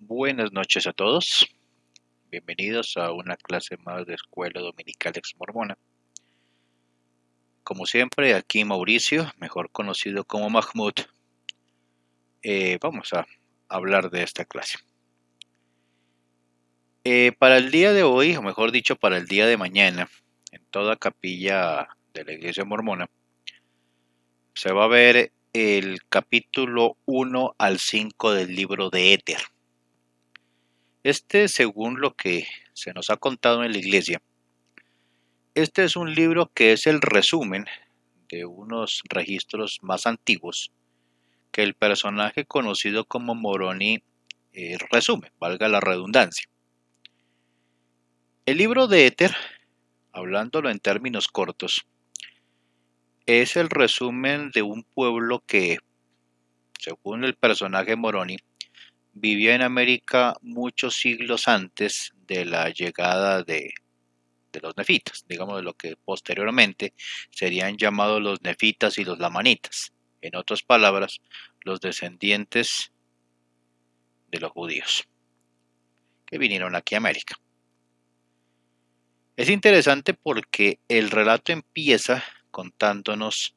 Buenas noches a todos. Bienvenidos a una clase más de Escuela Dominical Ex Mormona. Como siempre, aquí Mauricio, mejor conocido como Mahmoud. Vamos a hablar de esta clase. Para el día de hoy, o mejor dicho, para el día de mañana, en toda capilla de la Iglesia Mormona, se va a ver el capítulo 1 al 5 del libro de Éter. Según lo que se nos ha contado en la Iglesia, este es un libro que es el resumen de unos registros más antiguos que el personaje conocido como Moroni resume, valga la redundancia. El libro de Éter, hablándolo en términos cortos, es el resumen de un pueblo que, según el personaje Moroni, vivió en América muchos siglos antes de la llegada de los nefitas, digamos de lo que posteriormente serían llamados los nefitas y los lamanitas, en otras palabras, los descendientes de los judíos que vinieron aquí a América. Es interesante porque el relato empieza contándonos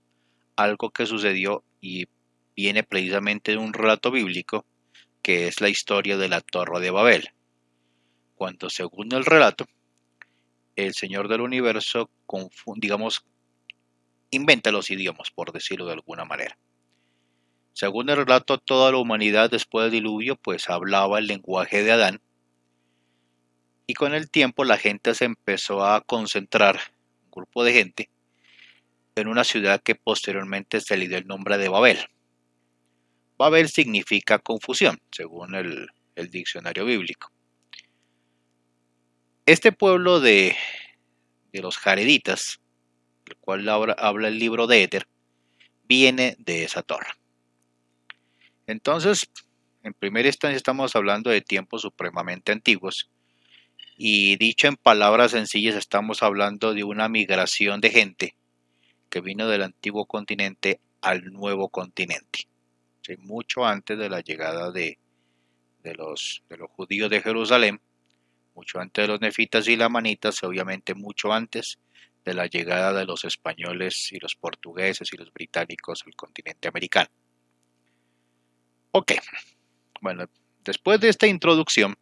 algo que sucedió y viene precisamente de un relato bíblico que es la historia de la Torre de Babel, cuando según el relato el Señor del Universo digamos inventa los idiomas, por decirlo de alguna manera. Según el relato, toda la humanidad después del diluvio pues hablaba el lenguaje de Adán, y con el tiempo la gente se empezó a concentrar, un grupo de gente, en una ciudad que posteriormente se le dio el nombre de Babel. Babel significa confusión, según el diccionario bíblico. Este pueblo de los jareditas, del cual habla el libro de Éter, viene de esa torre. Entonces, en primera instancia estamos hablando de tiempos supremamente antiguos, y dicho en palabras sencillas, estamos hablando de una migración de gente que vino del antiguo continente al nuevo continente, ¿sí? Mucho antes de la llegada de los judíos de Jerusalén, mucho antes de los nefitas y lamanitas, obviamente mucho antes de la llegada de los españoles y los portugueses y los británicos al continente americano. Ok, bueno, después de esta introducción,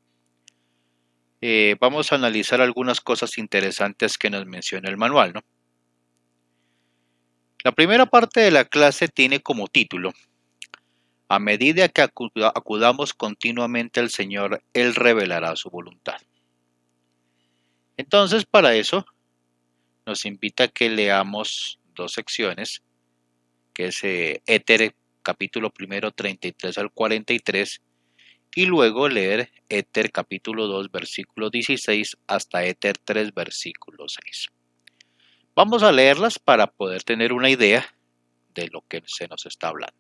vamos a analizar algunas cosas interesantes que nos menciona el manual, ¿no? La primera parte de la clase tiene como título: a medida que acudamos continuamente al Señor, Él revelará su voluntad. Entonces, para eso, nos invita a que leamos dos secciones, que es Éter capítulo primero 33 al 43, y luego leer Éter capítulo 2 versículo 16 hasta Éter 3 versículo 6. Vamos a leerlas para poder tener una idea de lo que se nos está hablando.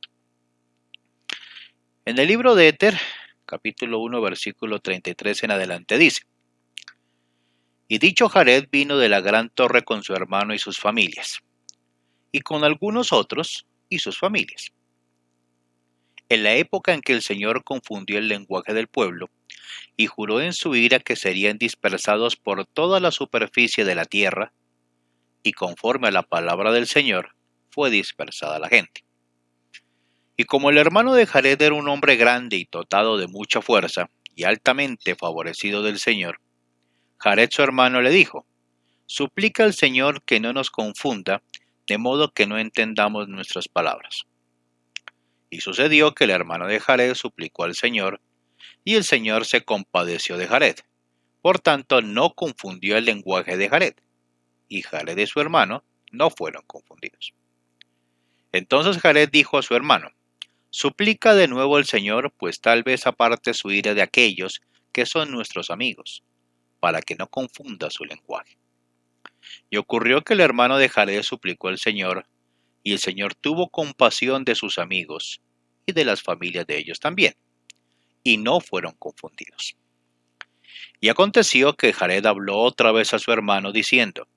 En el libro de Éter, capítulo 1, versículo 33 en adelante dice: Y dicho Jared vino de la gran torre con su hermano y sus familias, y con algunos otros y sus familias. En la época en que el Señor confundió el lenguaje del pueblo, y juró en su ira que serían dispersados por toda la superficie de la tierra, y conforme a la palabra del Señor, fue dispersada la gente. Y como el hermano de Jared era un hombre grande y dotado de mucha fuerza, y altamente favorecido del Señor, Jared su hermano le dijo: Suplica al Señor que no nos confunda, de modo que no entendamos nuestras palabras. Y sucedió que el hermano de Jared suplicó al Señor, y el Señor se compadeció de Jared. Por tanto, no confundió el lenguaje de Jared, y Jared y su hermano no fueron confundidos. Entonces Jared dijo a su hermano: Suplica de nuevo al Señor, pues tal vez aparte su ira de aquellos que son nuestros amigos, para que no confunda su lenguaje. Y ocurrió que el hermano de Jared suplicó al Señor, y el Señor tuvo compasión de sus amigos y de las familias de ellos también, y no fueron confundidos. Y aconteció que Jared habló otra vez a su hermano diciendo: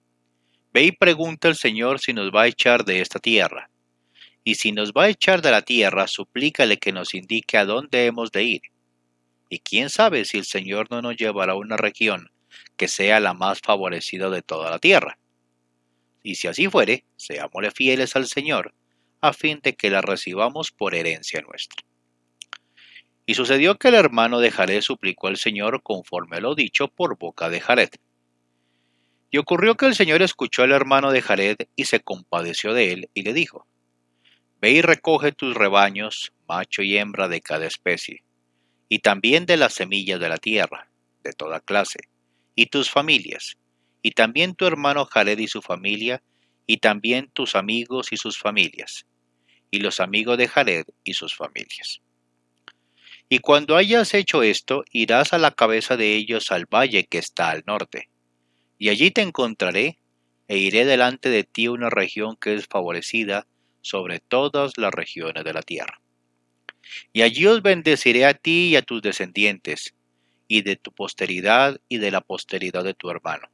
Ve y pregunta al Señor si nos va a echar de esta tierra, y si nos va a echar de la tierra, suplícale que nos indique a dónde hemos de ir, Y quién sabe si el Señor no nos llevará a una región que sea la más favorecida de toda la tierra. Y si así fuere, seámosle fieles al Señor, a fin de que la recibamos por herencia nuestra. Y sucedió que el hermano de Jared suplicó al Señor conforme a lo dicho por boca de Jared. Y ocurrió que el Señor escuchó al hermano de Jared y se compadeció de él y le dijo: Ve y recoge tus rebaños, macho y hembra de cada especie, y también de las semillas de la tierra, de toda clase, y tus familias, y también tu hermano Jared y su familia, y también tus amigos y sus familias, y los amigos de Jared y sus familias. Y cuando hayas hecho esto, irás a la cabeza de ellos al valle que está al norte, y allí te encontraré, e iré delante de ti a una región que es favorecida sobre todas las regiones de la tierra. Y allí os bendeciré a ti y a tus descendientes, y de tu posteridad y de la posteridad de tu hermano,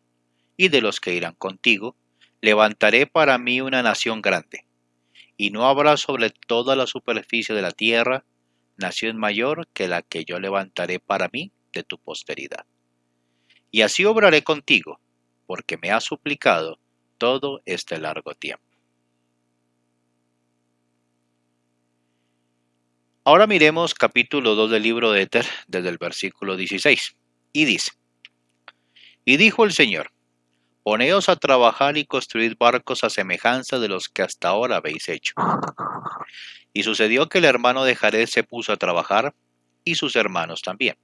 y de los que irán contigo, levantaré para mí una nación grande, y no habrá sobre toda la superficie de la tierra nación mayor que la que yo levantaré para mí de tu posteridad. Y así obraré contigo, porque me has suplicado todo este largo tiempo. Ahora miremos capítulo 2 del libro de Éter desde el versículo 16. Y dice: Y dijo el Señor: Poneos a trabajar y construid barcos a semejanza de los que hasta ahora habéis hecho. Y sucedió que el hermano de Jared se puso a trabajar, y sus hermanos también.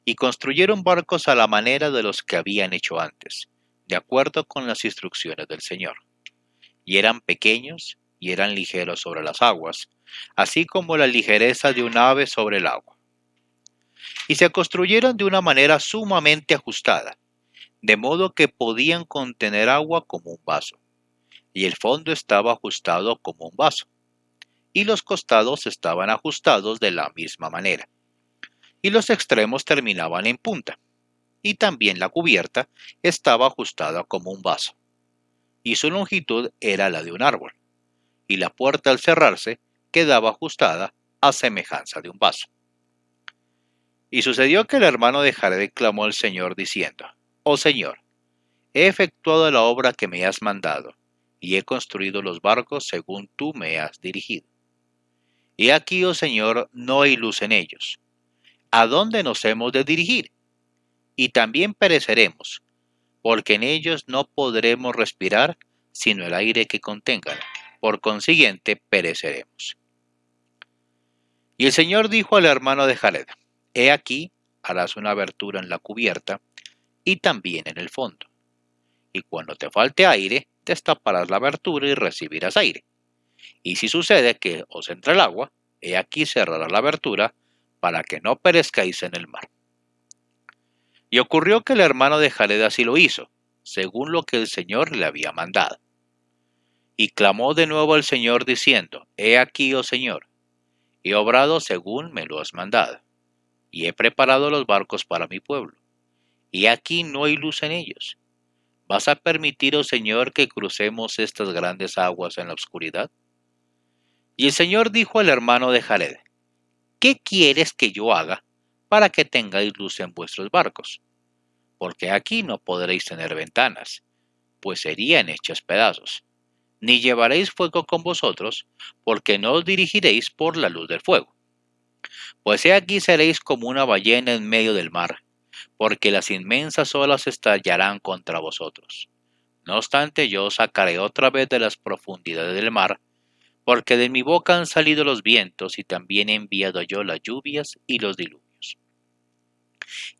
Y construyeron barcos a la manera de los que habían hecho antes, de acuerdo con las instrucciones del Señor. Y eran pequeños, y eran ligeros sobre las aguas, así como la ligereza de un ave sobre el agua. Y se construyeron de una manera sumamente ajustada, de modo que podían contener agua como un vaso, y el fondo estaba ajustado como un vaso, y los costados estaban ajustados de la misma manera, y los extremos terminaban en punta, y también la cubierta estaba ajustada como un vaso, y su longitud era la de un árbol, y la puerta al cerrarse quedaba ajustada a semejanza de un vaso. Y sucedió que el hermano de Jared clamó al Señor diciendo: Oh Señor, he efectuado la obra que me has mandado, y he construido los barcos según tú me has dirigido. He aquí, oh Señor, no hay luz en ellos. ¿A dónde nos hemos de dirigir? Y también pereceremos, porque en ellos no podremos respirar sino el aire que contengan. Por consiguiente, pereceremos. Y el Señor dijo al hermano de Jared: He aquí, harás una abertura en la cubierta y también en el fondo. Y cuando te falte aire, destaparás la abertura y recibirás aire. Y si sucede que os entre el agua, he aquí cerrarás la abertura para que no perezcáis en el mar. Y ocurrió que el hermano de Jared así lo hizo, según lo que el Señor le había mandado. Y clamó de nuevo al Señor diciendo: He aquí, oh Señor, he obrado según me lo has mandado, y he preparado los barcos para mi pueblo, y aquí no hay luz en ellos. ¿Vas a permitir, oh Señor, que crucemos estas grandes aguas en la oscuridad? Y el Señor dijo al hermano de Jared: ¿Qué quieres que yo haga para que tengáis luz en vuestros barcos? Porque aquí no podréis tener ventanas, pues serían hechas pedazos. Ni llevaréis fuego con vosotros, porque no os dirigiréis por la luz del fuego. Pues he aquí seréis como una ballena en medio del mar, porque las inmensas olas estallarán contra vosotros. No obstante, yo os sacaré otra vez de las profundidades del mar, porque de mi boca han salido los vientos, y también he enviado yo las lluvias y los diluvios.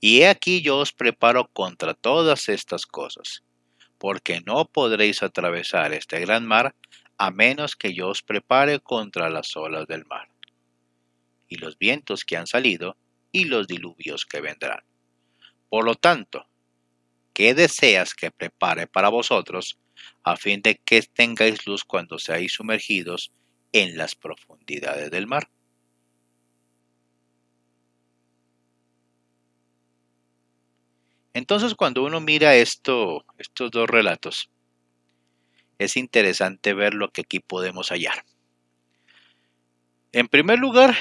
Y he aquí yo os preparo contra todas estas cosas, porque no podréis atravesar este gran mar, a menos que yo os prepare contra las olas del mar, y los vientos que han salido, y los diluvios que vendrán. Por lo tanto, ¿qué deseas que prepare para vosotros, a fin de que tengáis luz cuando seáis sumergidos en las profundidades del mar? Entonces, cuando uno mira estos dos relatos, es interesante ver lo que aquí podemos hallar. En primer lugar,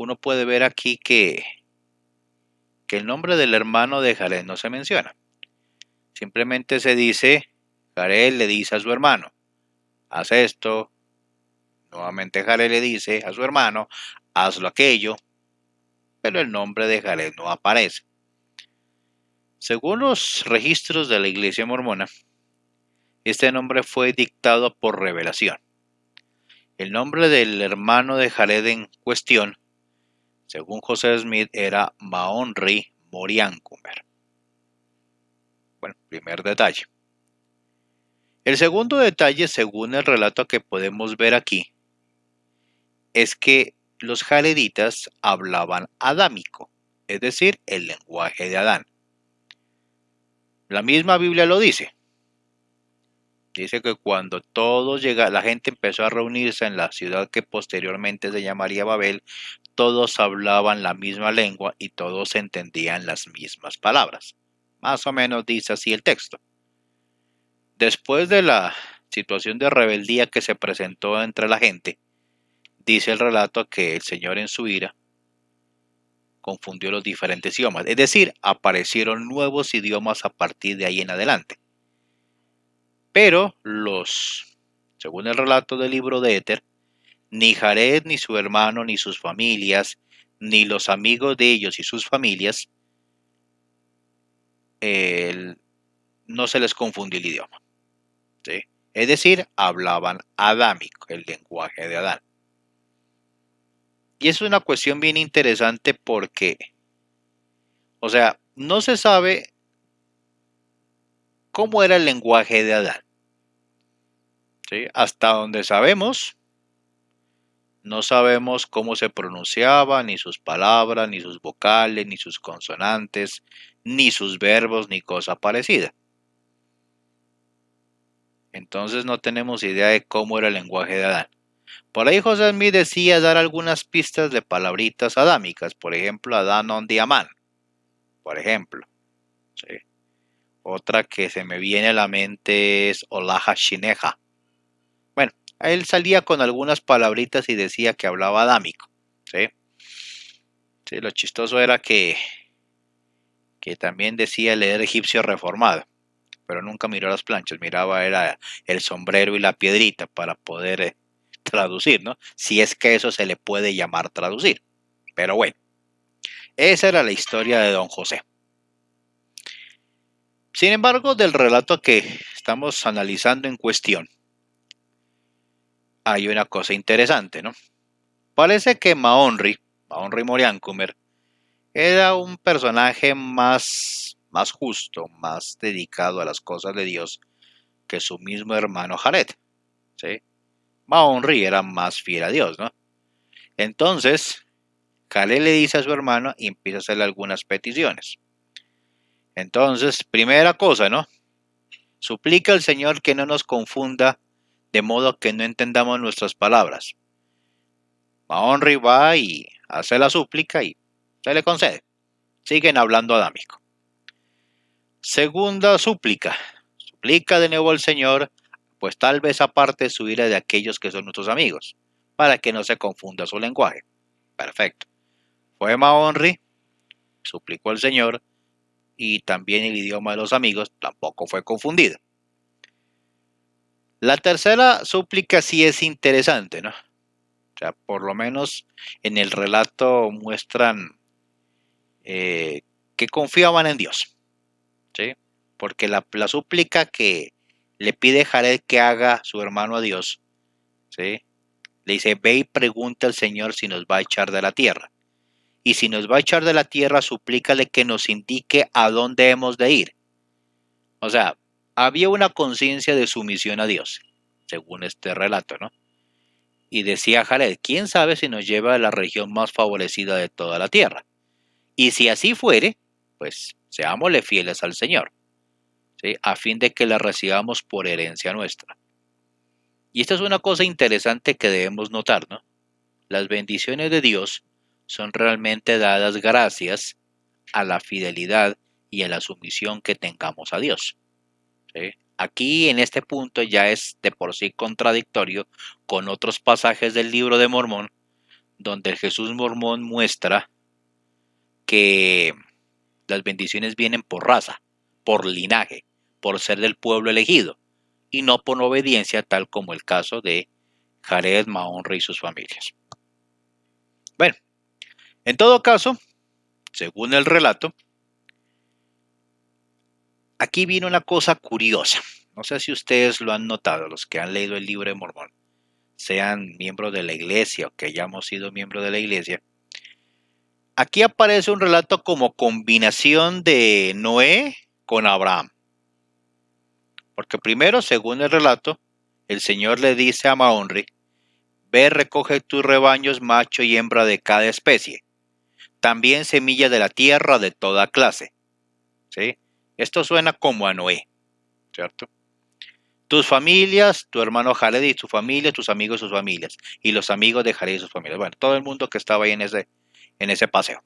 uno puede ver aquí que el nombre del hermano de Jared no se menciona. Simplemente se dice, Jared le dice a su hermano, haz esto. Nuevamente Jared le dice a su hermano, hazlo aquello. Pero el nombre de Jared no aparece. Según los registros de la Iglesia Mormona, este nombre fue dictado por revelación. El nombre del hermano de Jared en cuestión, según José Smith, era Mahonri Moriancumer. Bueno, primer detalle. El segundo detalle, según el relato que podemos ver aquí, es que los jareditas hablaban adámico, es decir, el lenguaje de Adán. La misma Biblia lo dice. Dice que cuando la gente empezó a reunirse en la ciudad que posteriormente se llamaría Babel, todos hablaban la misma lengua y todos entendían las mismas palabras. Más o menos dice así el texto. Después de la situación de rebeldía que se presentó entre la gente, dice el relato que el Señor en su ira confundió los diferentes idiomas, es decir, aparecieron nuevos idiomas a partir de ahí en adelante. Pero según el relato del libro de Éter, ni Jared, ni su hermano, ni sus familias, ni los amigos de ellos y sus familias, no se les confundió el idioma. ¿Sí? Es decir, hablaban adámico, el lenguaje de Adán. Y es una cuestión bien interesante porque, o sea, no se sabe cómo era el lenguaje de Adán. ¿Sí? Hasta donde sabemos, no sabemos cómo se pronunciaba, ni sus palabras, ni sus vocales, ni sus consonantes, ni sus verbos, ni cosa parecida. Entonces no tenemos idea de cómo era el lenguaje de Adán. Por ahí José Smith decía dar algunas pistas de palabritas adámicas, por ejemplo, Adán on diamán, por ejemplo. ¿Sí? Otra que se me viene a la mente es Olaja Shineja. Bueno, él salía con algunas palabritas y decía que hablaba adámico. ¿Sí? Sí, lo chistoso era que también decía leer egipcio reformado, pero nunca miró las planchas, miraba era el sombrero y la piedrita para poder traducir, ¿no? Si es que eso se le puede llamar traducir. Pero bueno, esa era la historia de don José. Sin embargo, del relato que estamos analizando en cuestión, hay una cosa interesante, ¿no? Parece que Mahonri Moriancumer, era un personaje más justo, más dedicado a las cosas de Dios que su mismo hermano Jared. ¿Sí? Mahonri era más fiel a Dios, ¿no? Entonces, Jared le dice a su hermano y empieza a hacerle algunas peticiones. Entonces, primera cosa, ¿no? Suplica al Señor que no nos confunda de modo que no entendamos nuestras palabras. Mahonri va y hace la súplica y se le concede. Siguen hablando adámico. Segunda súplica. Suplica de nuevo al Señor, pues tal vez aparte su ira de aquellos que son nuestros amigos, para que no se confunda su lenguaje. Perfecto. Fue Mahonri, suplicó al Señor, y también el idioma de los amigos tampoco fue confundido. La tercera súplica sí es interesante, ¿no? O sea, por lo menos en el relato muestran que confiaban en Dios, ¿sí? Porque la súplica que le pide Jared que haga su hermano a Dios, ¿sí? Le dice, ve y pregunta al Señor si nos va a echar de la tierra. Y si nos va a echar de la tierra, suplícale que nos indique a dónde hemos de ir. O sea, había una conciencia de sumisión a Dios, según este relato, ¿no? Y decía Jared, ¿quién sabe si nos lleva a la región más favorecida de toda la tierra? Y si así fuere, pues seámosle fieles al Señor, ¿sí? A fin de que la recibamos por herencia nuestra. Y esta es una cosa interesante que debemos notar, ¿no? Las bendiciones de Dios son realmente dadas gracias a la fidelidad y a la sumisión que tengamos a Dios. ¿Sí? Aquí en este punto ya es de por sí contradictorio con otros pasajes del libro de Mormón, donde el Jesús mormón muestra que las bendiciones vienen por raza, por linaje, por ser del pueblo elegido, y no por obediencia, tal como el caso de Jared, Mahonri y sus familias. Bueno, en todo caso, según el relato, aquí viene una cosa curiosa. No sé si ustedes lo han notado, los que han leído el libro de Mormón, sean miembros de la iglesia o que hayamos sido miembros de la iglesia. Aquí aparece un relato como combinación de Noé con Abraham. Porque primero, según el relato, el Señor le dice a Mahonri: ve, recoge tus rebaños, macho y hembra de cada especie, también semilla de la tierra de toda clase. ¿Sí? Esto suena como a Noé, ¿cierto? Tus familias, tu hermano Jared y su familia, tus amigos y sus familias, y los amigos de Jared y sus familias. Bueno, todo el mundo que estaba ahí en ese paseo.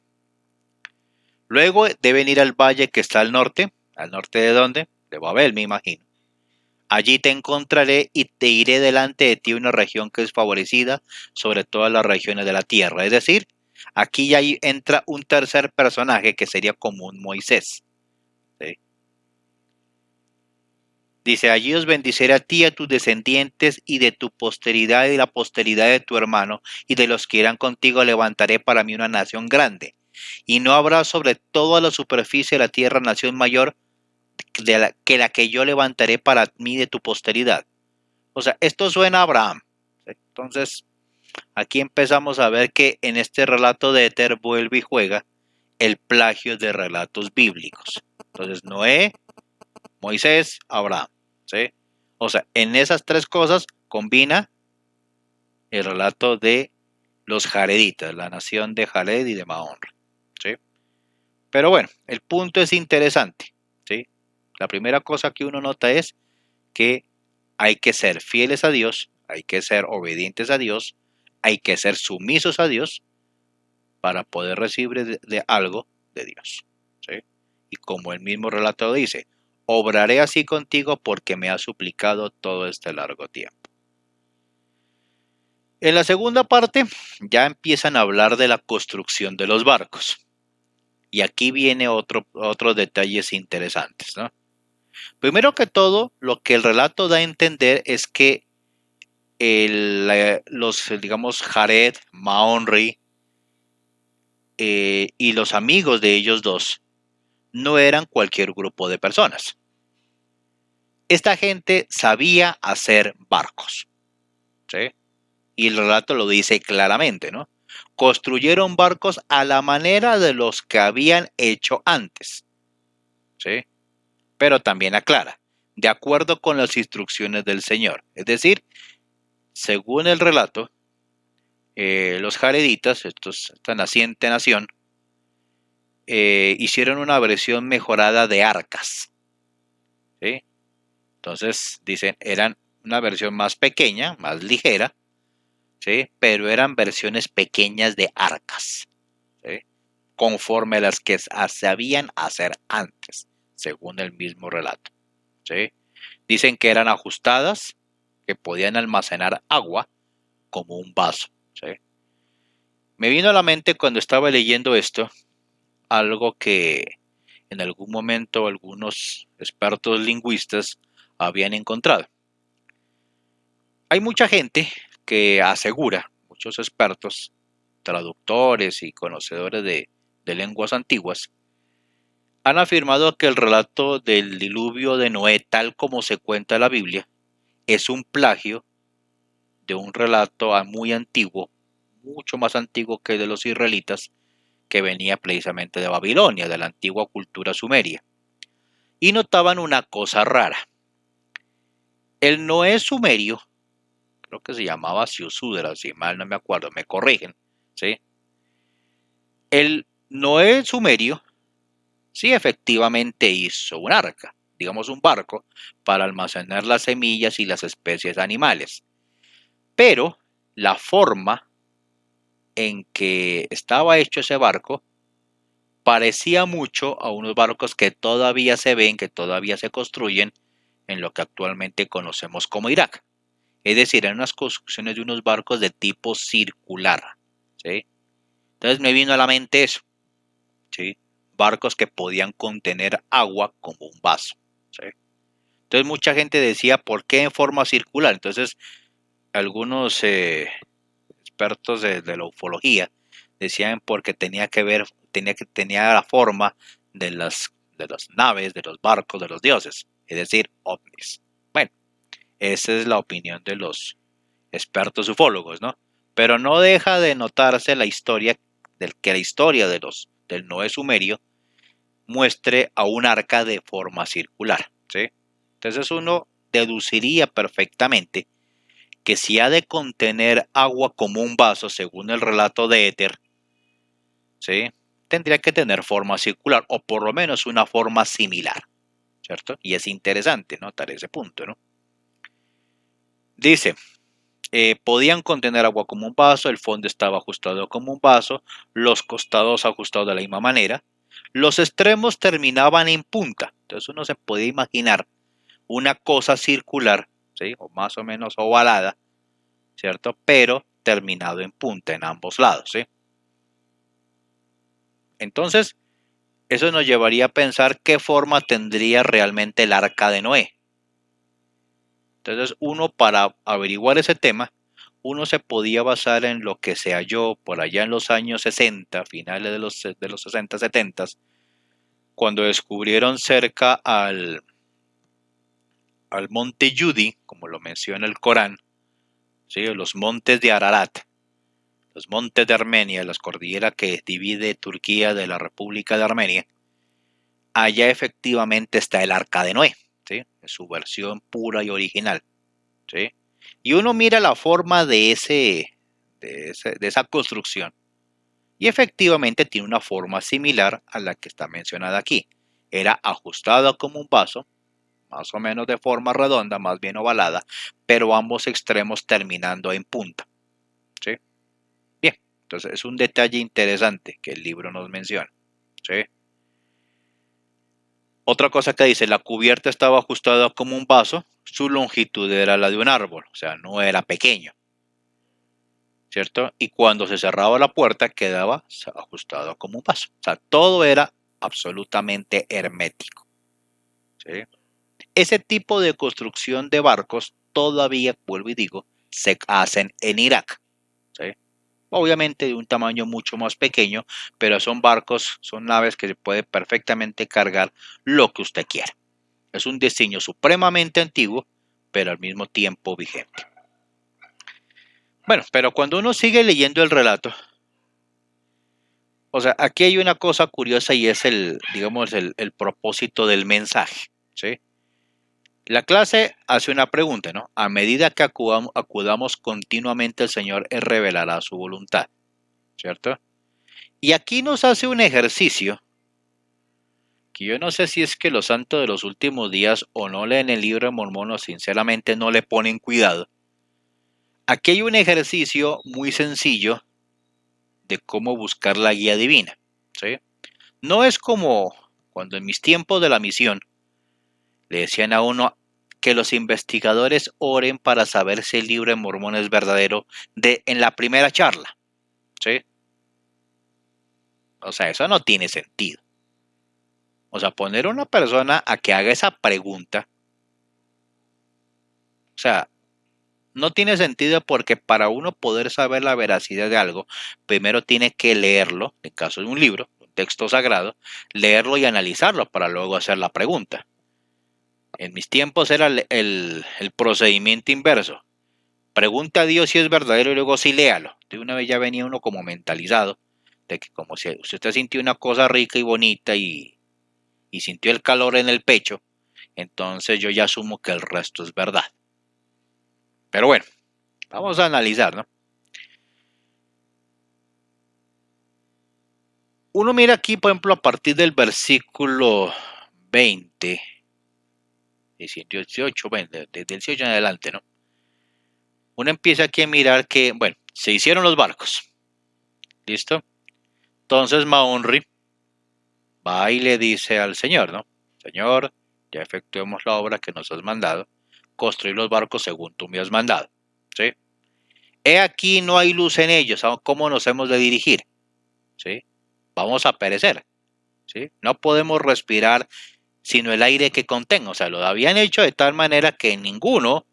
Luego deben ir al valle que está ¿al norte de dónde? De Babel, me imagino. Allí te encontraré y te iré delante de ti una región que es favorecida sobre todas las regiones de la tierra. Es decir, aquí ya entra un tercer personaje que sería como un Moisés. ¿Sí? Dice, allí os bendeciré a ti y a tus descendientes y de tu posteridad y la posteridad de tu hermano y de los que irán contigo levantaré para mí una nación grande. Y no habrá sobre toda la superficie de la tierra nación mayor que la que yo levantaré para mí de tu posteridad. O sea, esto suena a Abraham. Entonces, aquí empezamos a ver que en este relato de Éter vuelve y juega el plagio de relatos bíblicos. Entonces, Noé, Moisés, Abraham. ¿Sí? O sea, en esas tres cosas combina el relato de los jareditas, la nación de Jared y de Mahón. ¿Sí? Pero bueno, el punto es interesante. ¿Sí? La primera cosa que uno nota es que hay que ser fieles a Dios, hay que ser obedientes a Dios, hay que ser sumisos a Dios para poder recibir de algo de Dios. ¿Sí? Y como el mismo relato dice, obraré así contigo porque me has suplicado todo este largo tiempo. En la segunda parte ya empiezan a hablar de la construcción de los barcos. Y aquí viene otros detalles interesantes, ¿no? Primero que todo, lo que el relato da a entender es que los, digamos, Jared, Mahonri y los amigos de ellos dos no eran cualquier grupo de personas. Esta gente sabía hacer barcos, ¿sí? Y el relato lo dice claramente, ¿no? Construyeron barcos a la manera de los que habían hecho antes, ¿sí? Pero también aclara, de acuerdo con las instrucciones del Señor. Es decir, según el relato, los jareditas, esta naciente nación, hicieron una versión mejorada de arcas, ¿sí? Entonces, dicen, eran una versión más pequeña, más ligera, ¿sí? Pero eran versiones pequeñas de arcas, ¿sí? Conforme a las que sabían hacer antes, según el mismo relato, ¿sí? Dicen que eran ajustadas, que podían almacenar agua como un vaso, ¿sí? Me vino a la mente cuando estaba leyendo esto, algo que en algún momento algunos expertos lingüistas habían encontrado. Hay mucha gente que asegura, muchos expertos, traductores y conocedores de lenguas antiguas, han afirmado que el relato del diluvio de Noé, tal como se cuenta en la Biblia, es un plagio de un relato muy antiguo, mucho más antiguo que el de los israelitas, que venía precisamente de Babilonia, de la antigua cultura sumeria. Y notaban una cosa rara. El Noé sumerio, creo que se llamaba Siusudra, si mal no me acuerdo, me corrigen, ¿sí? El Noé sumerio sí efectivamente hizo un arca, digamos un barco, para almacenar las semillas y las especies animales. Pero la forma en que estaba hecho ese barco parecía mucho a unos barcos que todavía se ven, que todavía se construyen en lo que actualmente conocemos como Irak. Es decir, eran unas construcciones de unos barcos de tipo circular, ¿sí? Entonces me vino a la mente eso, ¿sí? Barcos que podían contener agua como un vaso, ¿sí? Entonces mucha gente decía, ¿por qué en forma circular? Entonces algunos expertos de la ufología decían porque tenía la forma de las naves, de los barcos, de los dioses, es decir, ovnis. Bueno, esa es la opinión de los expertos ufólogos, ¿no? Pero no deja de notarse la historia que la historia del Noé sumerio muestre a un arca de forma circular, ¿sí? Entonces uno deduciría perfectamente que si ha de contener agua como un vaso, según el relato de Éter, ¿sí? Tendría que tener forma circular, o por lo menos una forma similar, ¿cierto? Y es interesante notar ese punto, ¿no? Dice, podían contener agua como un vaso, el fondo estaba ajustado como un vaso, los costados ajustados de la misma manera, los extremos terminaban en punta, entonces uno se puede imaginar una cosa circular, ¿sí? O más o menos ovalada, ¿cierto? Pero terminado en punta en ambos lados, ¿sí? Entonces, eso nos llevaría a pensar qué forma tendría realmente el arca de Noé. Entonces, uno para averiguar ese tema, uno se podía basar en lo que se halló por allá en los años 60, finales de los 60, 70, cuando descubrieron cerca al monte Yudi, como lo menciona el Corán, ¿sí? Los montes de Ararat, los montes de Armenia, las cordilleras que divide Turquía de la República de Armenia. Allá efectivamente está el arca de Noé, ¿sí? En su versión pura y original, ¿sí? Y uno mira la forma de esa construcción y efectivamente tiene una forma similar a la que está mencionada aquí. Era ajustada como un vaso, más o menos de forma redonda, más bien ovalada, pero ambos extremos terminando en punta, ¿sí? Bien, entonces es un detalle interesante que el libro nos menciona, ¿sí? Otra cosa que dice, la cubierta estaba ajustada como un vaso, su longitud era la de un árbol, o sea, no era pequeño, ¿cierto? Y cuando se cerraba la puerta quedaba ajustado como un vaso. O sea, todo era absolutamente hermético, ¿sí? Ese tipo de construcción de barcos todavía, vuelvo y digo, se hacen en Irak, ¿sí? Obviamente de un tamaño mucho más pequeño, pero son barcos, son naves que se puede perfectamente cargar lo que usted quiera. Es un diseño supremamente antiguo, pero al mismo tiempo vigente. Bueno, pero cuando uno sigue leyendo el relato, o sea, aquí hay una cosa curiosa y es digamos, el propósito del mensaje, ¿sí? La clase hace una pregunta, ¿no? A medida que acudamos continuamente, el Señor revelará su voluntad, ¿cierto? Y aquí nos hace un ejercicio que yo no sé si es que los santos de los últimos días o no leen el libro de Mormón o sinceramente no le ponen cuidado. Aquí hay un ejercicio muy sencillo de cómo buscar la guía divina, ¿sí? No es como cuando en mis tiempos de la misión le decían a uno que los investigadores oren para saber si el libro de Mormón es verdadero en la primera charla, ¿sí? O sea, eso no tiene sentido. O sea, poner a una persona a que haga esa pregunta, o sea, no tiene sentido porque para uno poder saber la veracidad de algo, primero tiene que leerlo, en caso de un libro, un texto sagrado, leerlo y analizarlo para luego hacer la pregunta. En mis tiempos era el procedimiento inverso. Pregunta a Dios si es verdadero y luego sí léalo. De una vez ya venía uno como mentalizado de que como si usted sintió una cosa rica y bonita y sintió el calor en el pecho, entonces yo ya asumo que el resto es verdad. Pero bueno, vamos a analizar, ¿no? Uno mira aquí, por ejemplo, a partir del versículo 20, 18, bueno, desde el 18 en adelante, ¿no? Uno empieza aquí a mirar que, bueno, se hicieron los barcos, ¿listo? Entonces Maonri va y le dice al Señor, ¿no? Señor, ya efectuemos la obra que nos has mandado, construir los barcos según tú me has mandado, ¿sí? He aquí no hay luz en ellos, ¿cómo nos hemos de dirigir? ¿Sí? Vamos a perecer, ¿sí? No podemos respirar sino el aire que contenga. O sea, lo habían hecho de tal manera que ninguno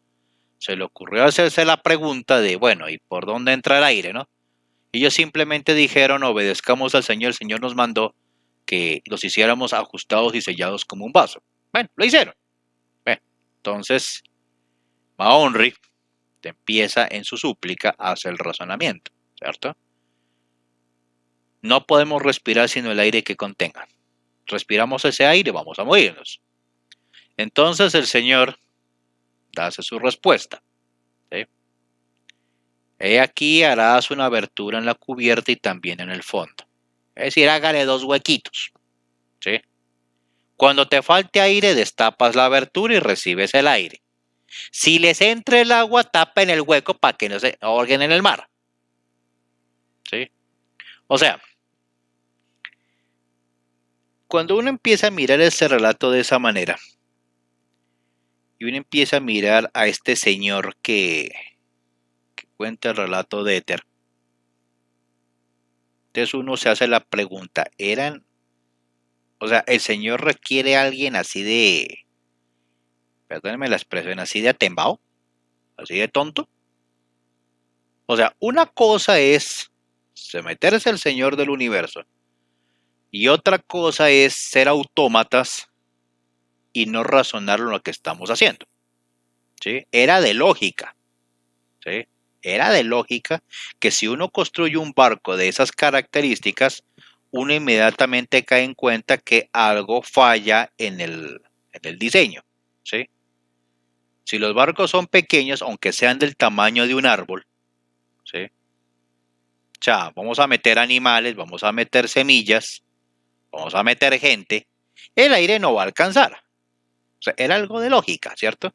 se le ocurrió hacerse la pregunta de, bueno, ¿y por dónde entra el aire, no? Ellos simplemente dijeron, obedezcamos al Señor, el Señor nos mandó que los hiciéramos ajustados y sellados como un vaso. Bueno, lo hicieron. Bueno, entonces, Mahonri te empieza en su súplica a hacer el razonamiento, ¿cierto? No podemos respirar sino el aire que contenga. Respiramos ese aire, vamos a morirnos. Entonces el Señor hace su respuesta. ¿Sí? He aquí harás una abertura en la cubierta y también en el fondo. Es decir, hágale dos huequitos. ¿Sí? Cuando te falte aire, destapas la abertura y recibes el aire. Si les entra el agua, tapen el hueco para que no se ahoguen en el mar. ¿Sí? O sea, cuando uno empieza a mirar este relato de esa manera, y uno empieza a mirar a este señor que cuenta el relato de Éter, entonces uno se hace la pregunta, o sea, el señor requiere a alguien así de, perdónenme la expresión, así de atembao, así de tonto? O sea, una cosa es someterse al Señor del universo y otra cosa es ser autómatas y no razonar lo que estamos haciendo. ¿Sí? Era de lógica. ¿Sí? Era de lógica que si uno construye un barco de esas características, uno inmediatamente cae en cuenta que algo falla en el diseño. ¿Sí? Si los barcos son pequeños, aunque sean del tamaño de un árbol, ¿sí? O sea, vamos a meter animales, vamos a meter semillas, vamos a meter gente, el aire no va a alcanzar. O sea, era algo de lógica, ¿cierto?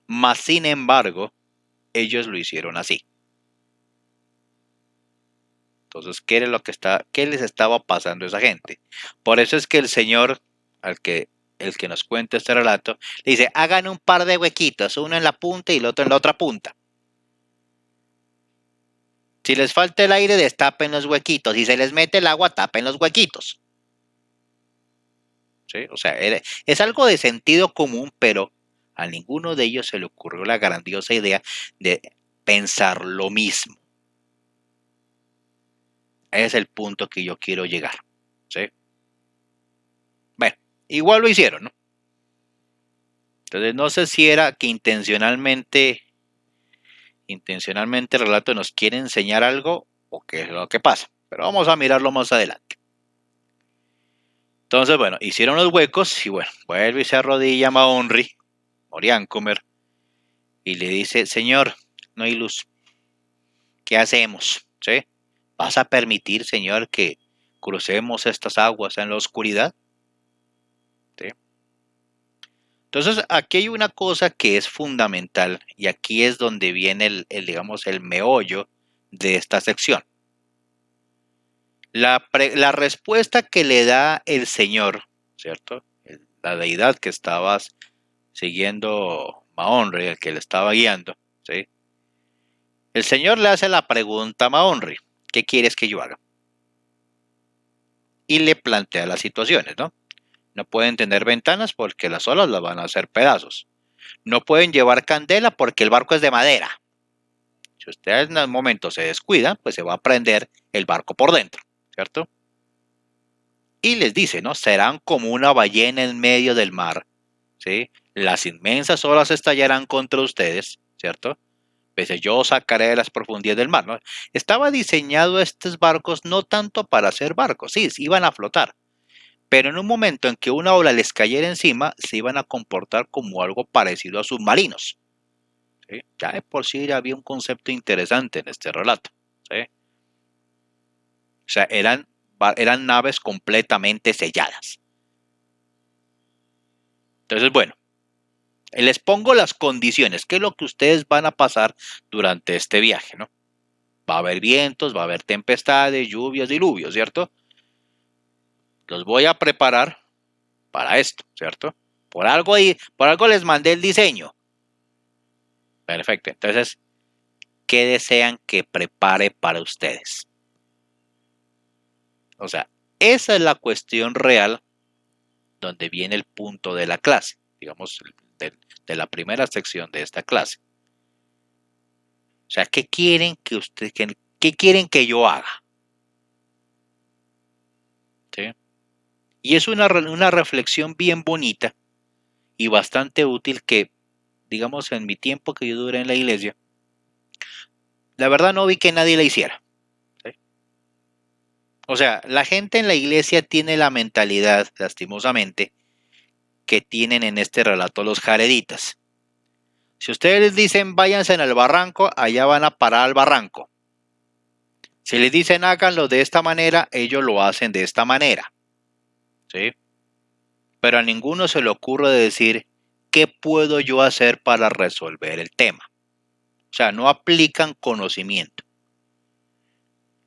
Mas, sin embargo, ellos lo hicieron así. Entonces, ¿qué era qué les estaba pasando a esa gente? Por eso es que el Señor, el que nos cuenta este relato, le dice, hagan un par de huequitos, uno en la punta y el otro en la otra punta. Si les falta el aire, destapen los huequitos. Si se les mete el agua, tapen los huequitos. ¿Sí? O sea, es algo de sentido común, pero a ninguno de ellos se le ocurrió la grandiosa idea de pensar lo mismo. Ese es el punto que yo quiero llegar. ¿Sí? Bueno, igual lo hicieron, ¿no? Entonces no sé si era que intencionalmente el relato nos quiere enseñar algo o qué es lo que pasa. Pero vamos a mirarlo más adelante. Entonces, bueno, hicieron los huecos y bueno, vuelve y se arrodilla Mahonri, Moriancomer, y le dice, Señor, no hay luz. ¿Qué hacemos? ¿Sí? ¿Vas a permitir, Señor, que crucemos estas aguas en la oscuridad? ¿Sí? Entonces, aquí hay una cosa que es fundamental y aquí es donde viene digamos, el meollo de esta sección. La respuesta que le da el Señor, ¿cierto? La deidad que estabas siguiendo Mahonri, el que le estaba guiando, ¿sí? El Señor le hace la pregunta a Mahonri, ¿qué quieres que yo haga? Y le plantea las situaciones, ¿no? No pueden tener ventanas porque las olas las van a hacer pedazos. No pueden llevar candela porque el barco es de madera. Si ustedes en un momento se descuidan, pues se va a prender el barco por dentro, ¿cierto? Y les dice, ¿no? Serán como una ballena en medio del mar, ¿sí? Las inmensas olas estallarán contra ustedes, ¿cierto? Pese yo sacaré de las profundidades del mar, ¿no? Estaba diseñado estos barcos no tanto para hacer barcos, sí, iban a flotar, pero en un momento en que una ola les cayera encima, se iban a comportar como algo parecido a submarinos. ¿Sí? Ya de por sí había un concepto interesante en este relato. ¿Sí? O sea, eran naves completamente selladas. Entonces, bueno, les pongo las condiciones, qué es lo que ustedes van a pasar durante este viaje, ¿no? Va a haber vientos, va a haber tempestades, lluvias, diluvios, ¿cierto? Los voy a preparar para esto, ¿cierto? Por algo les mandé el diseño. Perfecto. Entonces, ¿qué desean que prepare para ustedes? O sea, esa es la cuestión real donde viene el punto de la clase, digamos, de la primera sección de esta clase. O sea, ¿qué quieren qué quieren que yo haga? ¿Sí? Y es una reflexión bien bonita y bastante útil que, digamos, en mi tiempo que yo duré en la iglesia, la verdad no vi que nadie la hiciera. ¿Sí? O sea, la gente en la iglesia tiene la mentalidad, lastimosamente, que tienen en este relato los jareditas. Si ustedes les dicen váyanse en el barranco, allá van a parar al barranco. Si les dicen háganlo de esta manera, ellos lo hacen de esta manera. ¿Sí? Pero a ninguno se le ocurre decir qué puedo yo hacer para resolver el tema. O sea, no aplican conocimiento.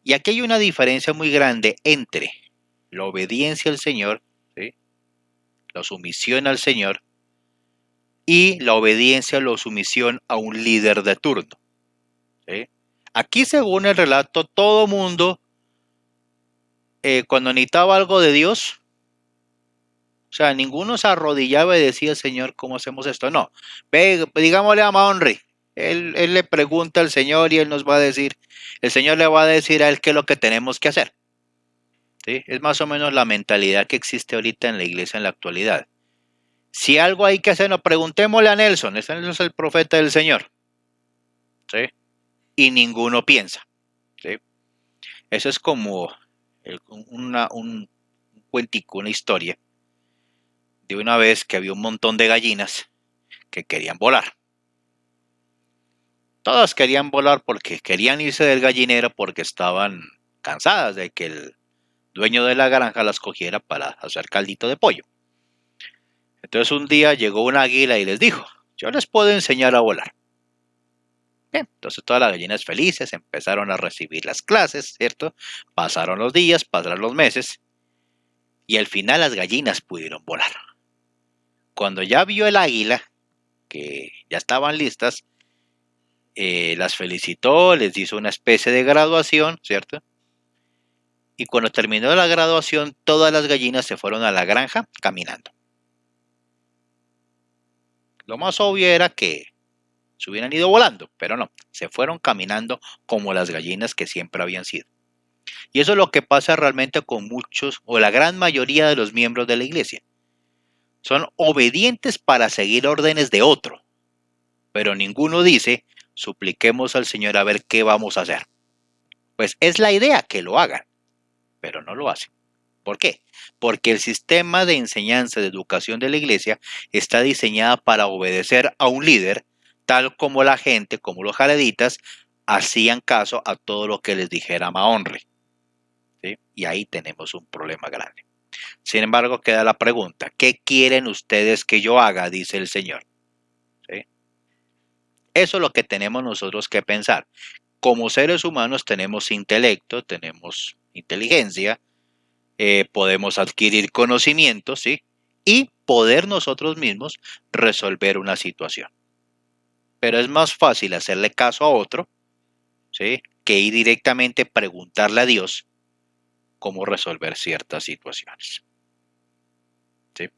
Y aquí hay una diferencia muy grande entre la obediencia al Señor, ¿sí? La sumisión al Señor, y la obediencia o la sumisión a un líder de turno. ¿Sí? Aquí, según el relato, todo mundo, cuando necesitaba algo de Dios, o sea, ninguno se arrodillaba y decía, Señor, ¿cómo hacemos esto? No, ve, digámosle a Mahonri, él le pregunta al Señor y él nos va a decir, el Señor le va a decir a él qué es lo que tenemos que hacer. ¿Sí? Es más o menos la mentalidad que existe ahorita en la iglesia en la actualidad. Si algo hay que hacer, no, preguntémosle a Nelson, ese es el profeta del Señor. ¿Sí? Y ninguno piensa. ¿Sí? Eso es como un cuentico, una historia de una vez que había un montón de gallinas que querían volar. Todas querían volar porque querían irse del gallinero porque estaban cansadas de que el dueño de la granja las cogiera para hacer caldito de pollo. Entonces un día llegó un águila y les dijo, yo les puedo enseñar a volar. Bien, entonces todas las gallinas felices empezaron a recibir las clases, ¿cierto? Pasaron los días, pasaron los meses y al final las gallinas pudieron volar. Cuando ya vio el águila, que ya estaban listas, las felicitó, les hizo una especie de graduación, ¿cierto? Y cuando terminó la graduación, todas las gallinas se fueron a la granja caminando. Lo más obvio era que se hubieran ido volando, pero no, se fueron caminando como las gallinas que siempre habían sido. Y eso es lo que pasa realmente con muchos o la gran mayoría de los miembros de la iglesia. Son obedientes para seguir órdenes de otro, pero ninguno dice, supliquemos al Señor a ver qué vamos a hacer. Pues es la idea que lo hagan, pero no lo hacen. ¿Por qué? Porque el sistema de enseñanza de educación de la iglesia está diseñada para obedecer a un líder, tal como la gente, como los jareditas, hacían caso a todo lo que les dijera Mahonri. ¿Sí? Y ahí tenemos un problema grande. Sin embargo, queda la pregunta, ¿qué quieren ustedes que yo haga? Dice el Señor. ¿Sí? Eso es lo que tenemos nosotros que pensar. Como seres humanos tenemos intelecto, tenemos inteligencia, podemos adquirir conocimientos, ¿sí? Y poder nosotros mismos resolver una situación. Pero es más fácil hacerle caso a otro, ¿sí? Que ir directamente a preguntarle a Dios cómo resolver ciertas situaciones. ¿Sí?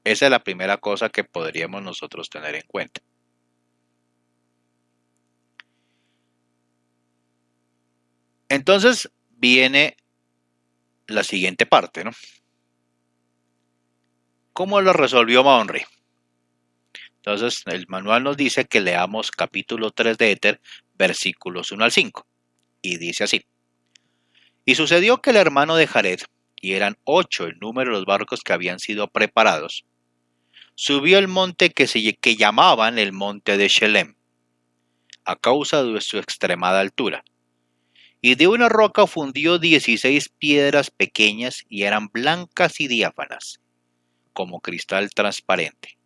Esa es la primera cosa que podríamos nosotros tener en cuenta. Entonces viene la siguiente parte, ¿no? ¿Cómo lo resolvió Mahonri? Entonces el manual nos dice que leamos capítulo 3 de Éter, versículos 1 al 5. Y dice así. Y sucedió que el hermano de Jared, y eran 8 el número de los barcos que habían sido preparados, subió el monte que llamaban el monte de Shelem, a causa de su extremada altura. Y de una roca fundió 16 piedras pequeñas y eran blancas y diáfanas, como cristal transparente.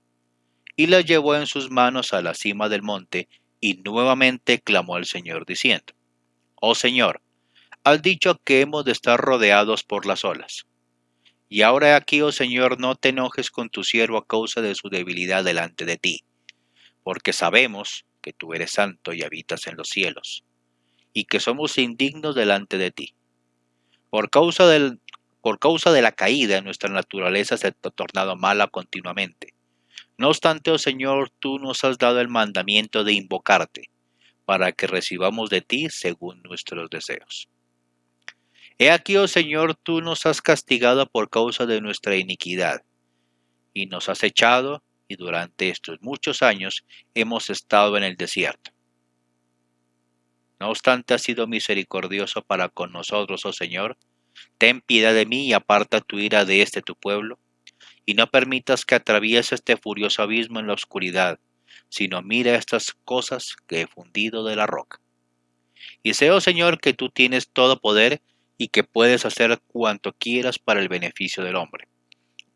Y las llevó en sus manos a la cima del monte y nuevamente clamó al Señor diciendo, Oh Señor, has dicho que hemos de estar rodeados por las olas. Y ahora aquí, oh Señor, no te enojes con tu siervo a causa de su debilidad delante de ti, porque sabemos que tú eres santo y habitas en los cielos, y que somos indignos delante de ti. Por causa por causa de la caída, nuestra naturaleza se ha tornado mala continuamente. No obstante, oh Señor, tú nos has dado el mandamiento de invocarte, para que recibamos de ti según nuestros deseos. He aquí, oh Señor, tú nos has castigado por causa de nuestra iniquidad, y nos has echado, y durante estos muchos años hemos estado en el desierto. No obstante, has sido misericordioso para con nosotros, oh Señor. Ten piedad de mí y aparta tu ira de este tu pueblo, y no permitas que atraviese este furioso abismo en la oscuridad, sino mira estas cosas que he fundido de la roca. Y sé, oh Señor, que tú tienes todo poder y que puedes hacer cuanto quieras para el beneficio del hombre.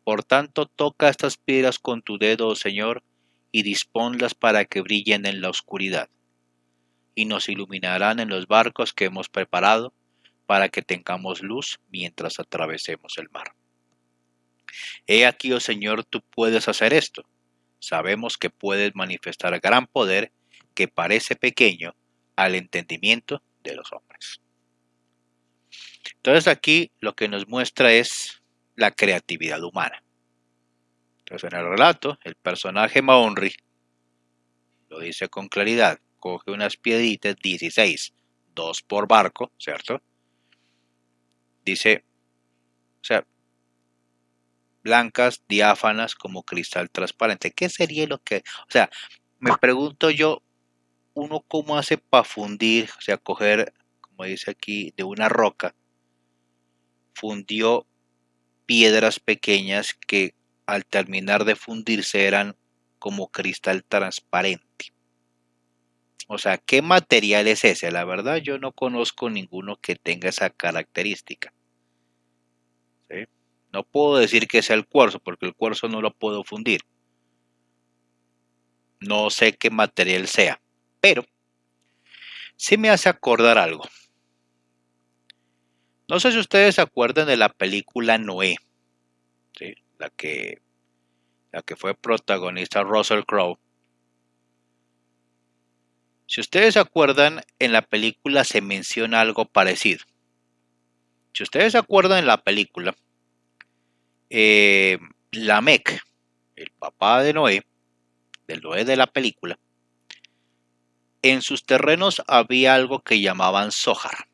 Por tanto, toca estas piedras con tu dedo, oh Señor, y disponlas para que brillen en la oscuridad, y nos iluminarán en los barcos que hemos preparado, para que tengamos luz mientras atravesemos el mar. He aquí, oh Señor, tú puedes hacer esto. Sabemos que puedes manifestar gran poder que parece pequeño al entendimiento de los hombres. Entonces aquí lo que nos muestra es la creatividad humana. Entonces en el relato, el personaje Maonri lo dice con claridad. Coge unas piedritas, 16, 2 por barco, ¿cierto? Dice, o sea, blancas, diáfanas, como cristal transparente. ¿Qué sería lo que, o sea, me pregunto yo, uno cómo hace para fundir, o sea, coger, como dice aquí, de una roca, fundió piedras pequeñas que al terminar de fundirse eran como cristal transparente. O sea, ¿qué material es ese? La verdad yo no conozco ninguno que tenga esa característica. ¿Sí? No puedo decir que sea el cuarzo, porque el cuarzo no lo puedo fundir. No sé qué material sea, pero sí me hace acordar algo. No sé si ustedes se acuerdan de la película Noé, ¿sí? La que fue protagonista Russell Crowe. Si ustedes se acuerdan, en la película se menciona algo parecido. Si ustedes se acuerdan en la película, Lamec, el papá de Noé, del Noé de la película, en sus terrenos había algo que llamaban Zohar.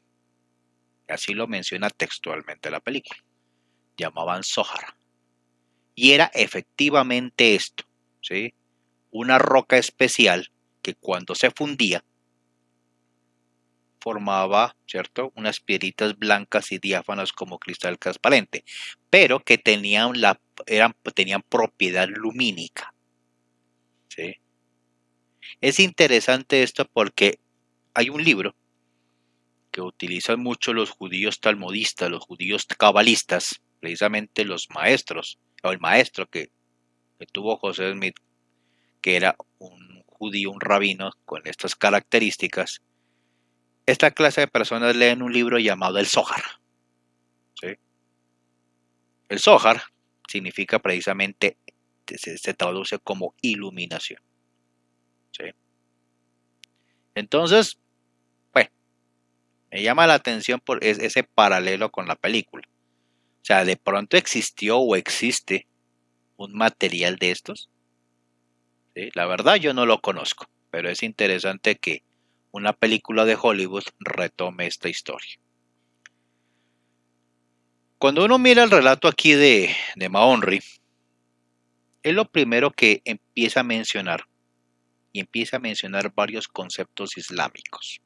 Así lo menciona textualmente la película. Llamaban Zohar. Y era efectivamente esto, ¿sí? Una roca especial que cuando se fundía formaba, ¿cierto? Unas piedritas blancas y diáfanas como cristal transparente, pero que tenían propiedad lumínica, ¿sí? Es interesante esto porque hay un libro que utilizan mucho los judíos talmudistas, los judíos cabalistas, precisamente los maestros, o el maestro que tuvo José Smith, que era un judío, un rabino con estas características. Esta clase de personas leen un libro llamado el Zohar. ¿Sí? El Zohar significa precisamente, se traduce como iluminación. ¿Sí? Entonces, bueno, me llama la atención por ese paralelo con la película. O sea, de pronto existió o existe un material de estos. ¿Sí? La verdad yo no lo conozco, pero es interesante que una película de Hollywood retome esta historia. Cuando uno mira el relato aquí de Maonri, es lo primero que empieza a mencionar, y empieza a mencionar varios conceptos islámicos.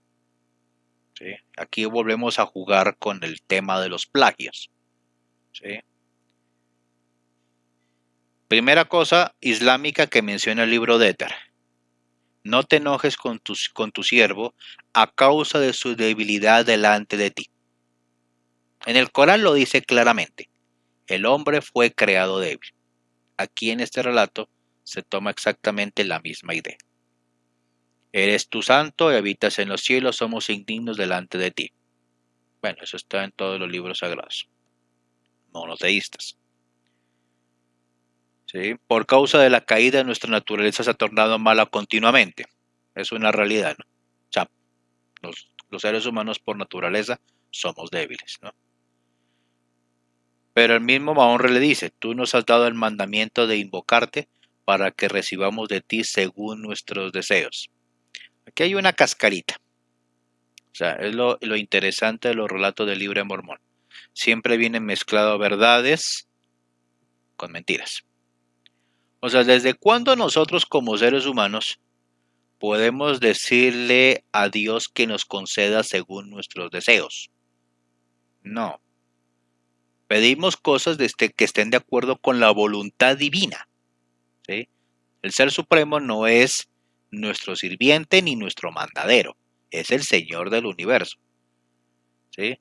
¿Sí? Aquí volvemos a jugar con el tema de los plagios. ¿Sí? Primera cosa islámica que menciona el libro de Éter. No te enojes con tu siervo a causa de su debilidad delante de ti. En el Corán lo dice claramente. El hombre fue creado débil. Aquí en este relato se toma exactamente la misma idea. Eres tú santo y habitas en los cielos, somos indignos delante de ti. Bueno, eso está en todos los libros sagrados, monoteístas. ¿Sí? Por causa de la caída, nuestra naturaleza se ha tornado mala continuamente. es una realidad, ¿no? O sea, los seres humanos por naturaleza somos débiles, ¿no? Pero el mismo Mahonre le dice, tú nos has dado el mandamiento de invocarte para que recibamos de ti según nuestros deseos. Aquí hay una cascarita. O sea, es lo interesante de los relatos del libro de Mormón. Siempre vienen mezcladas verdades con mentiras. O sea, ¿desde cuándo nosotros como seres humanos podemos decirle a Dios que nos conceda según nuestros deseos? No. Pedimos cosas que estén de acuerdo con la voluntad divina, ¿sí? El Ser Supremo no es nuestro sirviente ni nuestro mandadero, es el Señor del universo, ¿sí?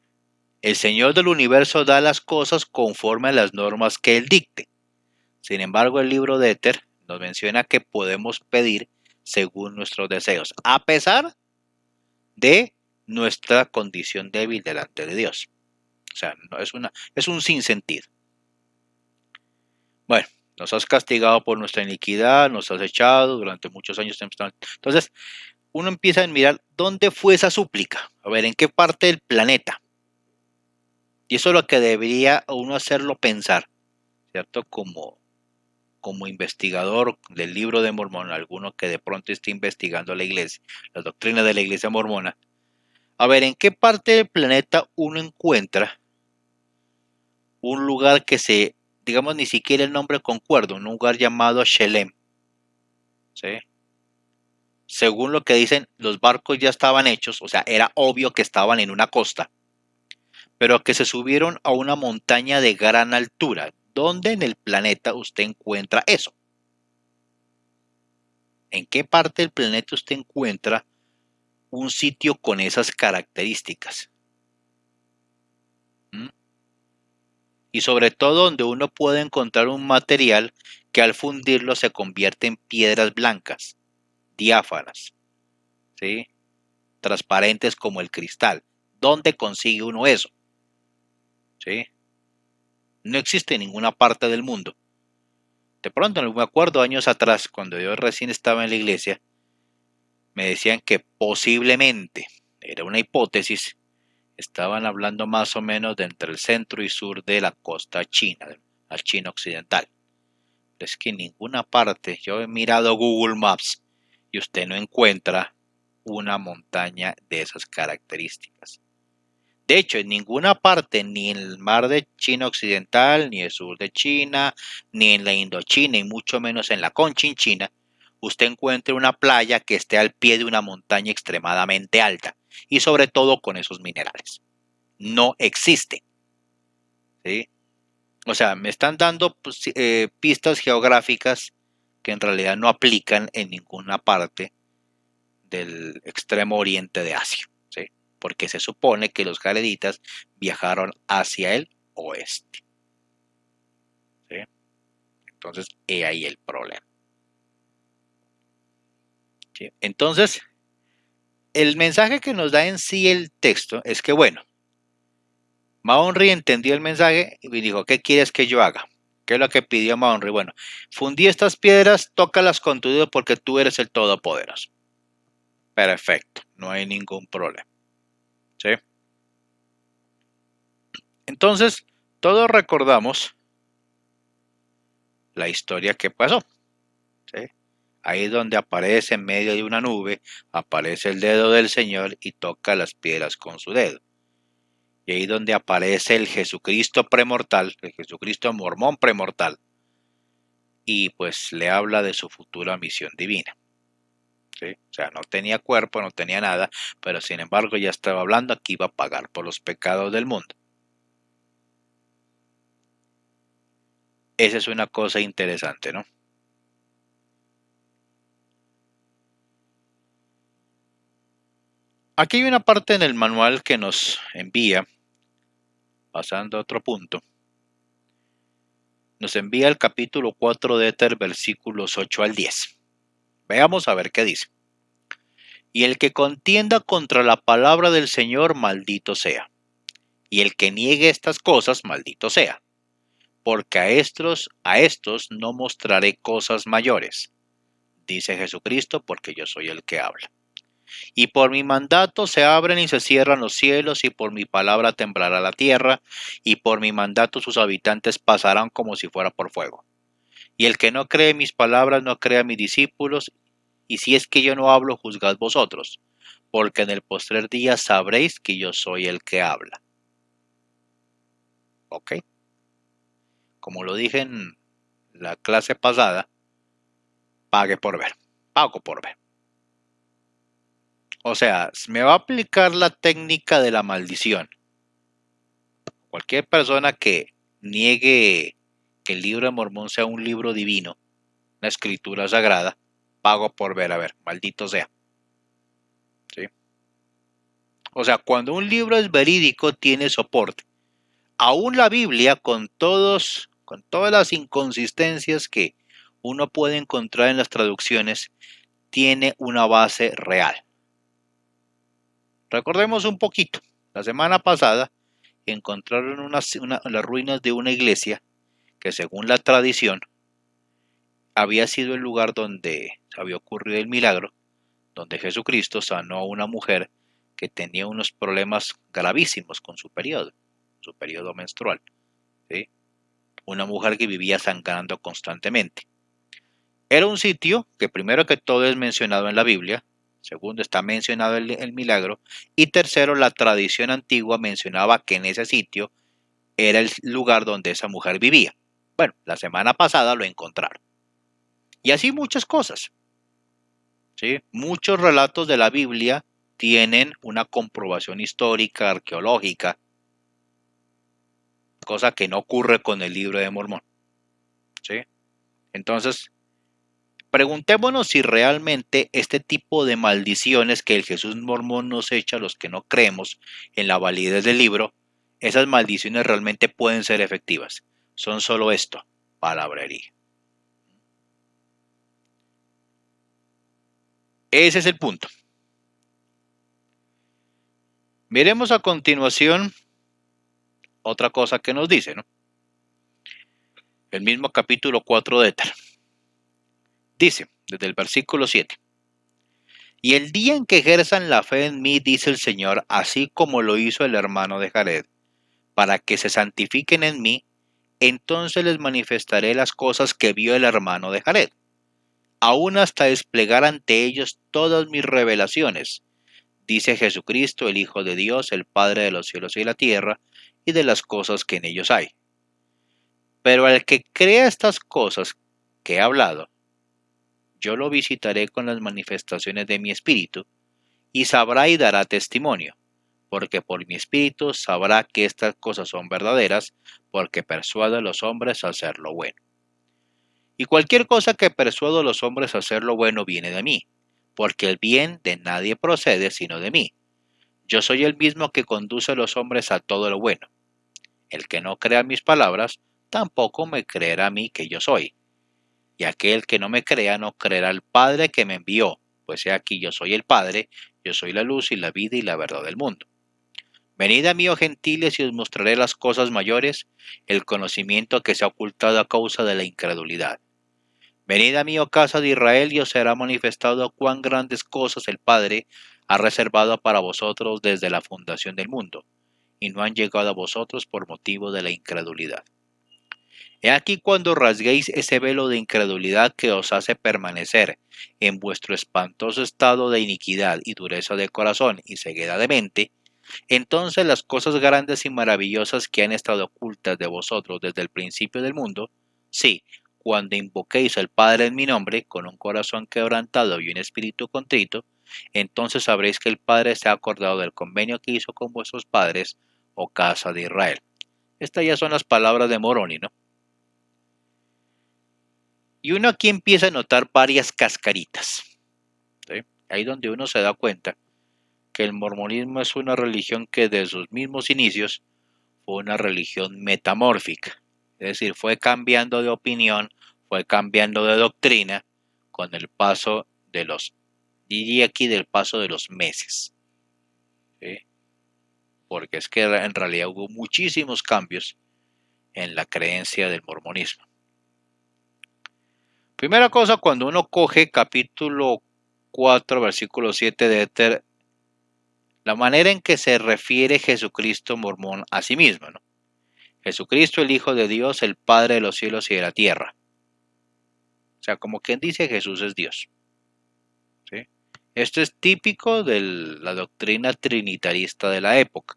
El Señor del universo da las cosas conforme a las normas que Él dicte. Sin embargo, el libro de Éter nos menciona que podemos pedir según nuestros deseos, a pesar de nuestra condición débil delante de Dios. O sea, no es un sinsentido. Bueno, nos has castigado por nuestra iniquidad, nos has echado durante muchos años. Entonces, uno empieza a mirar dónde fue esa súplica, a ver en qué parte del planeta. Y eso es lo que debería uno hacerlo pensar, ¿cierto? Como investigador del libro de Mormón, alguno que de pronto esté investigando la iglesia, las doctrinas de la iglesia mormona, a ver en qué parte del planeta uno encuentra un lugar que digamos, ni siquiera el nombre concuerda, un lugar llamado Shelem, ¿sí? Según lo que dicen, los barcos ya estaban hechos, o sea, era obvio que estaban en una costa, pero que se subieron a una montaña de gran altura. ¿Dónde en el planeta usted encuentra eso? ¿En qué parte del planeta usted encuentra un sitio con esas características? ¿Mm? Y sobre todo donde uno puede encontrar un material que al fundirlo se convierte en piedras blancas, diáfanas, ¿sí? Transparentes como el cristal. ¿Dónde consigue uno eso? ¿Sí? No existe en ninguna parte del mundo. De pronto, me acuerdo años atrás, cuando yo recién estaba en la iglesia, me decían que posiblemente, era una hipótesis, estaban hablando más o menos de entre el centro y sur de la costa china, al China occidental. Pero es que en ninguna parte, yo he mirado Google Maps y usted no encuentra una montaña de esas características. De hecho, en ninguna parte, ni en el mar de China occidental, ni el sur de China, ni en la Indochina, y mucho menos en la Conchinchina, usted encuentre una playa que esté al pie de una montaña extremadamente alta, y sobre todo con esos minerales. No existe, ¿sí? O sea, me están dando pues, pistas geográficas que en realidad no aplican en ninguna parte del extremo oriente de Asia, ¿sí? Porque se supone que los jareditas viajaron hacia el oeste, ¿sí? Entonces, he ahí el problema, ¿sí? Entonces, el mensaje que nos da en sí el texto es que, bueno, Mahonri entendió el mensaje y dijo, ¿qué quieres que yo haga? ¿Qué es lo que pidió Mahonri? Bueno, fundí estas piedras, tócalas con tu dedo porque tú eres el todopoderoso. Perfecto, no hay ningún problema, ¿sí? Entonces, todos recordamos la historia que pasó, ¿sí? Ahí es donde aparece en medio de una nube, aparece el dedo del Señor y toca las piedras con su dedo. Y ahí es donde aparece el Jesucristo premortal, el Jesucristo mormón premortal, y pues le habla de su futura misión divina, ¿sí? O sea, no tenía cuerpo, no tenía nada, pero sin embargo ya estaba hablando que iba a pagar por los pecados del mundo. Esa es una cosa interesante, ¿no? Aquí hay una parte en el manual que nos envía, pasando a otro punto, nos envía el capítulo 4 de Éter, versículos 8 al 10. Veamos a ver qué dice. Y el que contienda contra la palabra del Señor, maldito sea. Y el que niegue estas cosas, maldito sea. Porque a estos no mostraré cosas mayores. dice Jesucristo, porque yo soy el que habla. Y por mi mandato se abren y se cierran los cielos, y por mi palabra temblará la tierra, y por mi mandato sus habitantes pasarán como si fuera por fuego. Y el que no cree mis palabras no crea a mis discípulos, y si es que yo no hablo, juzgad vosotros, porque en el postrer día sabréis que yo soy el que habla. ¿Ok? Como lo dije en la clase pasada, pague por ver, pago por ver. O sea, me va a aplicar la técnica de la maldición. Cualquier persona que niegue que el libro de Mormón sea un libro divino, una escritura sagrada, pago por ver, a ver, maldito sea. ¿Sí? O sea, cuando un libro es verídico, tiene soporte. Aún la Biblia, con todas las inconsistencias que uno puede encontrar en las traducciones, tiene una base real. Recordemos un poquito. La semana pasada encontraron las ruinas de una iglesia que, según la tradición, había sido el lugar donde había ocurrido el milagro, donde Jesucristo sanó a una mujer que tenía unos problemas gravísimos con su periodo menstrual. ¿Sí? Una mujer que vivía sangrando constantemente. Era un sitio que, primero que todo, es mencionado en la Biblia, segundo, está mencionado el milagro, y tercero, la tradición antigua mencionaba que en ese sitio era el lugar donde esa mujer vivía. Bueno, la semana pasada lo encontraron. Y así muchas cosas. ¿Sí? Muchos relatos de la Biblia tienen una comprobación histórica, arqueológica, cosa que no ocurre con el libro de Mormón. ¿Sí? Entonces, preguntémonos si realmente este tipo de maldiciones que el Jesús mormón nos echa a los que no creemos en la validez del libro, esas maldiciones realmente pueden ser efectivas. Son solo esto, palabrería. Ese es el punto. Miremos a continuación otra cosa que nos dice, ¿no? El mismo capítulo 4 de Éter. Dice, desde el versículo 7. Y el día en que ejerzan la fe en mí, dice el Señor, así como lo hizo el hermano de Jared, para que se santifiquen en mí, entonces les manifestaré las cosas que vio el hermano de Jared, aún hasta desplegar ante ellos todas mis revelaciones, dice Jesucristo, el Hijo de Dios, el Padre de los cielos y la tierra, y de las cosas que en ellos hay. Pero al que crea estas cosas que he hablado, yo lo visitaré con las manifestaciones de mi espíritu, y sabrá y dará testimonio, porque por mi espíritu sabrá que estas cosas son verdaderas, porque persuado a los hombres a hacer lo bueno. Y cualquier cosa que persuado a los hombres a hacer lo bueno viene de mí, porque el bien de nadie procede sino de mí. Yo soy el mismo que conduce a los hombres a todo lo bueno. El que no crea mis palabras, tampoco me creerá a mí que yo soy. Y aquel que no me crea no creerá al Padre que me envió, pues he aquí yo soy el Padre, yo soy la luz y la vida y la verdad del mundo. Venid a mí, oh gentiles, y os mostraré las cosas mayores, el conocimiento que se ha ocultado a causa de la incredulidad. Venid a mí, oh casa de Israel, y os será manifestado cuán grandes cosas el Padre ha reservado para vosotros desde la fundación del mundo, y no han llegado a vosotros por motivo de la incredulidad. He aquí cuando rasguéis ese velo de incredulidad que os hace permanecer en vuestro espantoso estado de iniquidad y dureza de corazón y ceguedad de mente, entonces las cosas grandes y maravillosas que han estado ocultas de vosotros desde el principio del mundo, sí, cuando invoquéis al Padre en mi nombre, con un corazón quebrantado y un espíritu contrito, entonces sabréis que el Padre se ha acordado del convenio que hizo con vuestros padres, oh casa de Israel. Estas ya son las palabras de Moroni, ¿no? Y uno aquí empieza a notar varias cascaritas. ¿Sí? Ahí donde uno se da cuenta que el mormonismo es una religión que desde sus mismos inicios fue una religión metamórfica. Es decir, fue cambiando de opinión, fue cambiando de doctrina con el paso de diría aquí del paso de los meses. ¿Sí? Porque es que en realidad hubo muchísimos cambios en la creencia del mormonismo. Primera cosa, cuando uno coge capítulo 4, versículo 7 de Éter, la manera en que se refiere Jesucristo mormón a sí mismo, ¿no? Jesucristo, el Hijo de Dios, el Padre de los cielos y de la tierra. O sea, como quien dice, Jesús es Dios. ¿Sí? Esto es típico de la doctrina trinitarista de la época.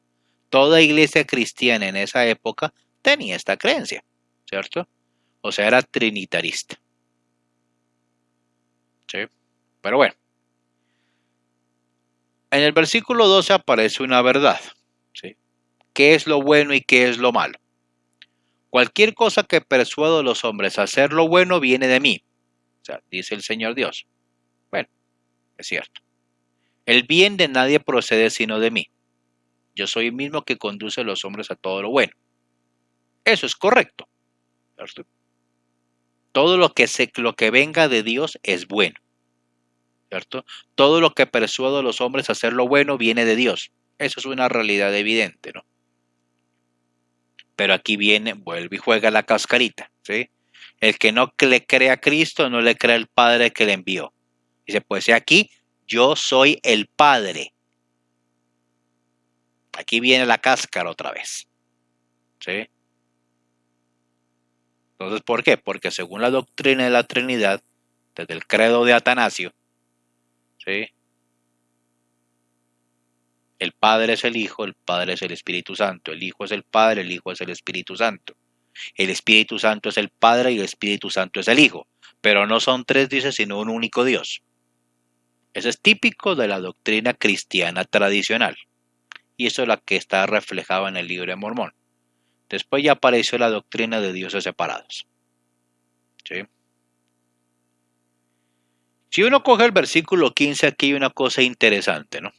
Toda iglesia cristiana en esa época tenía esta creencia, ¿cierto? O sea, era trinitarista. ¿Sí? Pero bueno, en el versículo 12 aparece una verdad. ¿Sí? ¿Qué es lo bueno y qué es lo malo? Cualquier cosa que persuado a los hombres a hacer lo bueno viene de mí. O sea, dice el Señor Dios. Bueno, es cierto. El bien de nadie procede sino de mí. Yo soy el mismo que conduce a los hombres a todo lo bueno. Eso es correcto, ¿cierto? Todo lo que venga de Dios es bueno, ¿cierto? Todo lo que persuado a los hombres a hacer lo bueno viene de Dios. Eso es una realidad evidente, ¿no? Pero aquí viene, vuelve y juega la cascarita, ¿sí? El que no le cree a Cristo no le cree al Padre que le envió. Dice, pues aquí yo soy el Padre. Aquí viene la cáscara otra vez, ¿sí? Entonces, ¿por qué? Porque según la doctrina de la Trinidad, desde el credo de Atanasio, ¿sí? El Padre es el Hijo, el Padre es el Espíritu Santo, el Hijo es el Padre, el Hijo es el Espíritu Santo. El Espíritu Santo es el Padre y el Espíritu Santo es el Hijo. Pero no son tres dioses, sino un único Dios. Eso es típico de la doctrina cristiana tradicional. Y eso es la que está reflejada en el libro de Mormón. Después ya apareció la doctrina de dioses separados. ¿Sí? Si uno coge el versículo 15, aquí hay una cosa interesante, ¿no?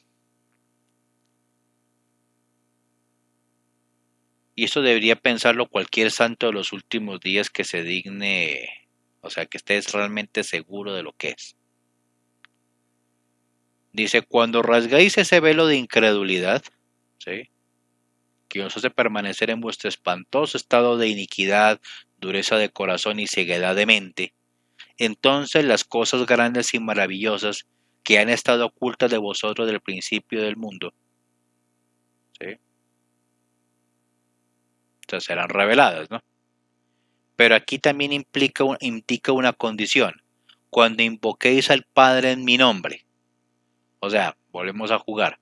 Y esto debería pensarlo cualquier santo de los últimos días que se digne, o sea, que estés realmente seguro de lo que es. Dice, cuando rasgáis ese velo de incredulidad, ¿sí? Que os hace permanecer en vuestro espantoso estado de iniquidad, dureza de corazón y ceguedad de mente, entonces las cosas grandes y maravillosas que han estado ocultas de vosotros del principio del mundo, ¿sí? Entonces serán reveladas, ¿no? Pero aquí también indica una condición. Cuando invoquéis al Padre en mi nombre, o sea, volvemos a jugar.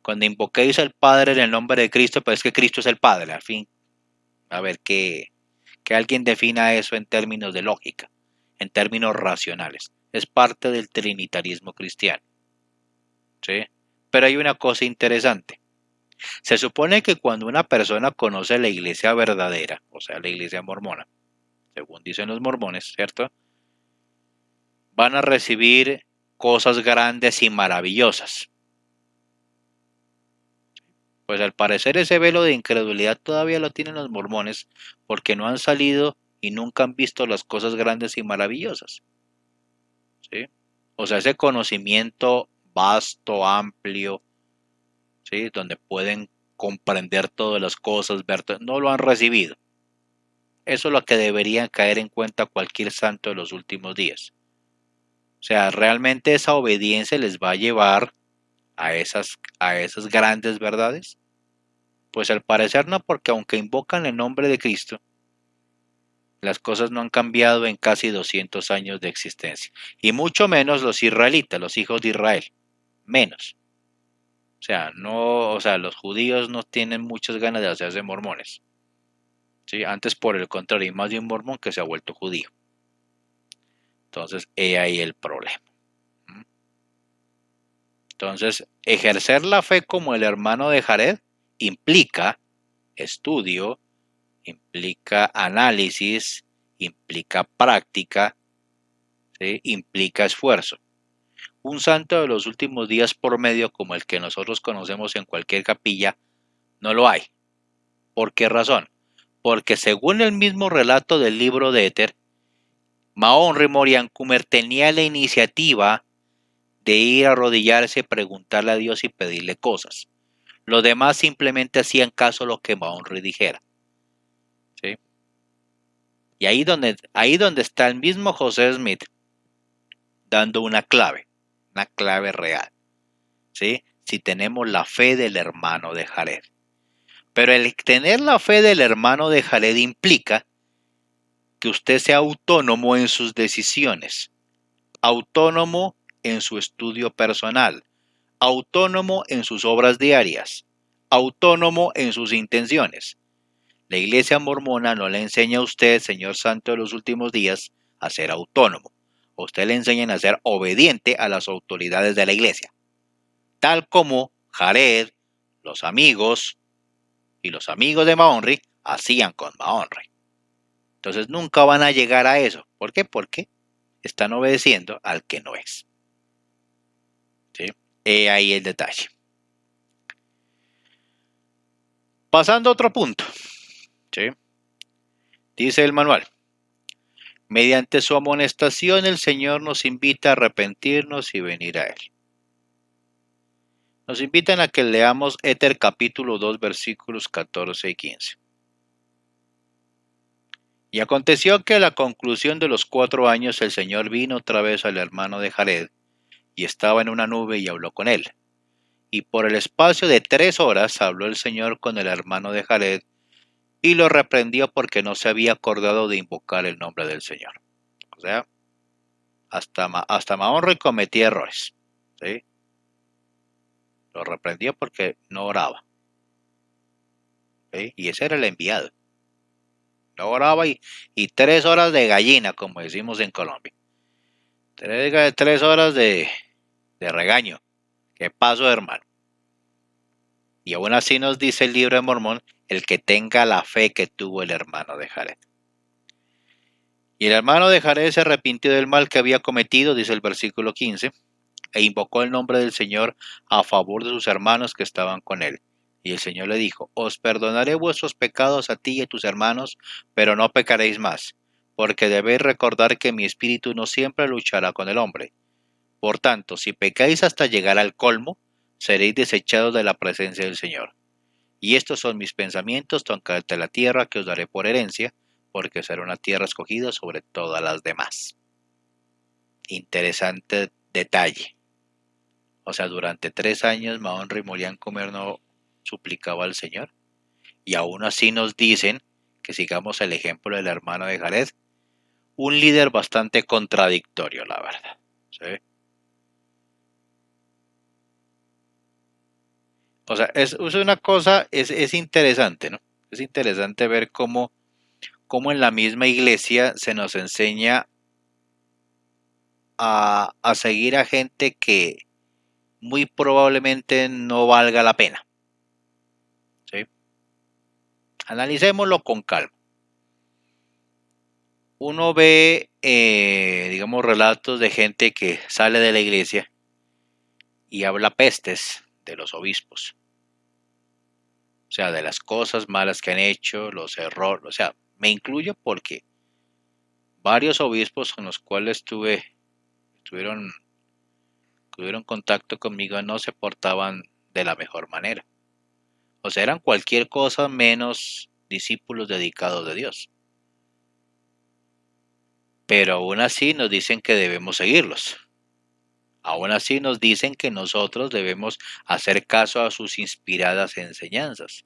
Cuando invoquéis al Padre en el nombre de Cristo, pues es que Cristo es el Padre, al fin. A ver, que alguien defina eso en términos de lógica, en términos racionales. Es parte del trinitarismo cristiano, ¿sí? Pero hay una cosa interesante. Se supone que cuando una persona conoce la iglesia verdadera, o sea, la iglesia mormona, según dicen los mormones, ¿cierto? Van a recibir cosas grandes y maravillosas. Pues al parecer ese velo de incredulidad todavía lo tienen los mormones porque no han salido y nunca han visto las cosas grandes y maravillosas, ¿sí? O sea, ese conocimiento vasto, amplio, ¿sí? Donde pueden comprender todas las cosas, no lo han recibido. Eso es lo que debería caer en cuenta cualquier santo de los últimos días. O sea, realmente esa obediencia les va a llevar a esas grandes verdades. Pues al parecer no, porque aunque invocan el nombre de Cristo, las cosas no han cambiado en casi 200 años de existencia. Y mucho menos los israelitas, los hijos de Israel. Menos. O sea, no, o sea, los judíos no tienen muchas ganas de hacerse mormones. ¿Sí? Antes, por el contrario, hay más de un mormón que se ha vuelto judío. Entonces, he ahí el problema. Entonces, ejercer la fe como el hermano de Jared implica estudio, implica análisis, implica práctica, ¿sí? Implica esfuerzo. Un santo de los últimos días por medio como el que nosotros conocemos en cualquier capilla, no lo hay. ¿Por qué razón? Porque según el mismo relato del libro de Éter, Mahonry Moriancumer tenía la iniciativa de ir a arrodillarse, preguntarle a Dios y pedirle cosas. Los demás simplemente hacían caso a lo que Mahonry dijera. ¿Sí? Y ahí donde está el mismo José Smith dando una clave real, ¿sí? Si tenemos la fe del hermano de Jared. Pero el tener la fe del hermano de Jared implica que usted sea autónomo en sus decisiones, autónomo en su estudio personal, autónomo en sus obras diarias, autónomo en sus intenciones. La iglesia mormona no le enseña a usted, Señor Santo de los últimos días, a ser autónomo. A usted le enseñan a ser obediente a las autoridades de la iglesia. Tal como Jared, los amigos y los amigos de Mahonry hacían con Mahonry. Entonces nunca van a llegar a eso. ¿Por qué? Porque están obedeciendo al que no es. ¿Sí? He ahí el detalle. Pasando a otro punto. ¿Sí? Dice el manual. Mediante su amonestación el Señor nos invita a arrepentirnos y venir a Él. Nos invitan a que leamos Éter capítulo 2 versículos 14 y 15. Y aconteció que a la conclusión de los 4 años el Señor vino otra vez al hermano de Jared, y estaba en una nube y habló con él. Y por el espacio de 3 horas habló el Señor con el hermano de Jared, y lo reprendió porque no se había acordado de invocar el nombre del Señor. O sea, hasta Mahonry cometía errores. ¿Sí? Lo reprendió porque no oraba. ¿Sí? Y ese era el enviado. No oraba y 3 horas de gallina, como decimos en Colombia. 3 horas de regaño. ¿Qué pasó, hermano? Y aún así nos dice el libro de Mormón, el que tenga la fe que tuvo el hermano de Jared. Y el hermano de Jared se arrepintió del mal que había cometido, dice el versículo 15, e invocó el nombre del Señor a favor de sus hermanos que estaban con él. Y el Señor le dijo, os perdonaré vuestros pecados a ti y a tus hermanos, pero no pecaréis más, porque debéis recordar que mi espíritu no siempre luchará con el hombre. Por tanto, si pecáis hasta llegar al colmo, seréis desechados de la presencia del Señor. Y estos son mis pensamientos tocante la tierra que os daré por herencia, porque será una tierra escogida sobre todas las demás. Interesante detalle. O sea, durante 3 años Mahonry y Morian Comer no suplicaba al Señor. Y aún así nos dicen que sigamos el ejemplo del hermano de Jared. Un líder bastante contradictorio, la verdad. ¿Sí? O sea, es una cosa, es interesante, ¿no? Es interesante ver cómo en la misma iglesia se nos enseña a seguir a gente que muy probablemente no valga la pena. ¿Sí? Analicémoslo con calma. Uno ve, digamos, relatos de gente que sale de la iglesia y habla pestes de los obispos. O sea, de las cosas malas que han hecho, los errores. O sea, me incluyo porque varios obispos con los cuales tuvieron contacto conmigo no se portaban de la mejor manera. O sea, eran cualquier cosa menos discípulos dedicados de Dios. Pero aún así nos dicen que debemos seguirlos. Aún así nos dicen que nosotros debemos hacer caso a sus inspiradas enseñanzas.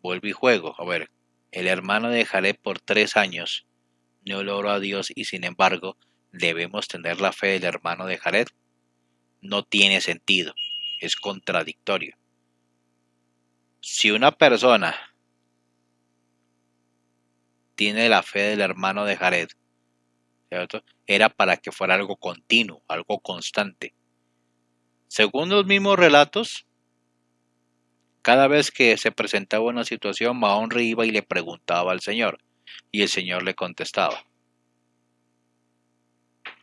Vuelvo y juego. A ver, el hermano de Jared por 3 años no le oró a Dios y sin embargo debemos tener la fe del hermano de Jared. No tiene sentido. Es contradictorio. Si una persona tiene la fe del hermano de Jared, ¿cierto? Era para que fuera algo continuo, algo constante. Según los mismos relatos, cada vez que se presentaba una situación, Mahonry iba y le preguntaba al Señor, y el Señor le contestaba.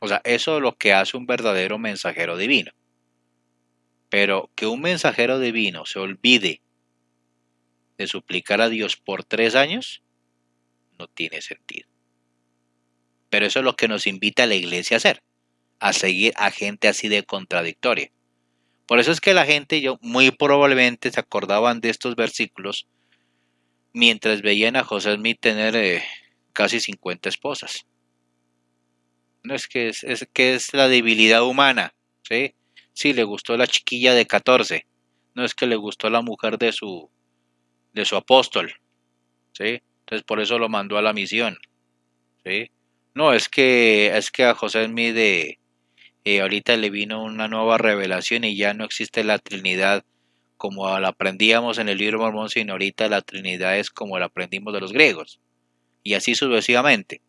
O sea, eso es lo que hace un verdadero mensajero divino. Pero que un mensajero divino se olvide de suplicar a Dios por 3 años, no tiene sentido. Pero eso es lo que nos invita a la iglesia a hacer, a seguir a gente así de contradictoria. Por eso es que la gente, muy probablemente se acordaban de estos versículos mientras veían a José Smith tener casi 50 esposas. No es que es que es la debilidad humana, ¿sí? Sí, le gustó la chiquilla de 14, no es que le gustó la mujer de su apóstol, ¿sí? Entonces por eso lo mandó a la misión, ¿sí? No, es que a José Smith ahorita le vino una nueva revelación y ya no existe la Trinidad como la aprendíamos en el libro de Mormón, sino ahorita la Trinidad es como la aprendimos de los griegos, y así sucesivamente.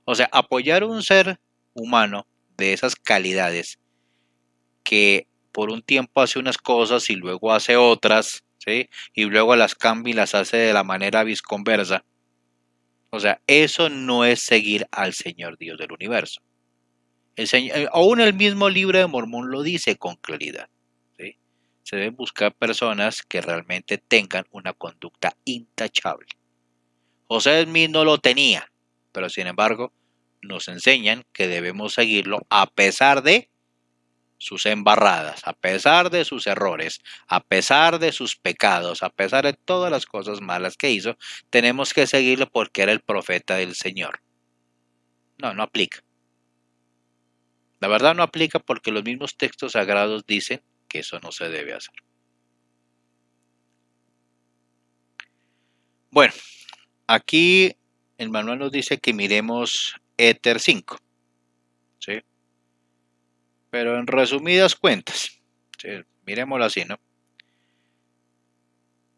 O sea, apoyar un ser humano de esas calidades que por un tiempo hace unas cosas y luego hace otras, ¿sí? Y luego las cambia y las hace de la manera visconversa. O sea, eso no es seguir al Señor Dios del universo. Aún el mismo libro de Mormón lo dice con claridad, ¿sí? Se deben buscar personas que realmente tengan una conducta intachable. José Smith no lo tenía, pero sin embargo nos enseñan que debemos seguirlo a pesar de sus embarradas, a pesar de sus errores, a pesar de sus pecados, a pesar de todas las cosas malas que hizo, tenemos que seguirlo porque era el profeta del Señor. No, no aplica. La verdad no aplica porque los mismos textos sagrados dicen que eso no se debe hacer. Bueno, aquí el manual nos dice que miremos Éter 5, ¿sí? Pero en resumidas cuentas, ¿sí? Miremoslo así, ¿no?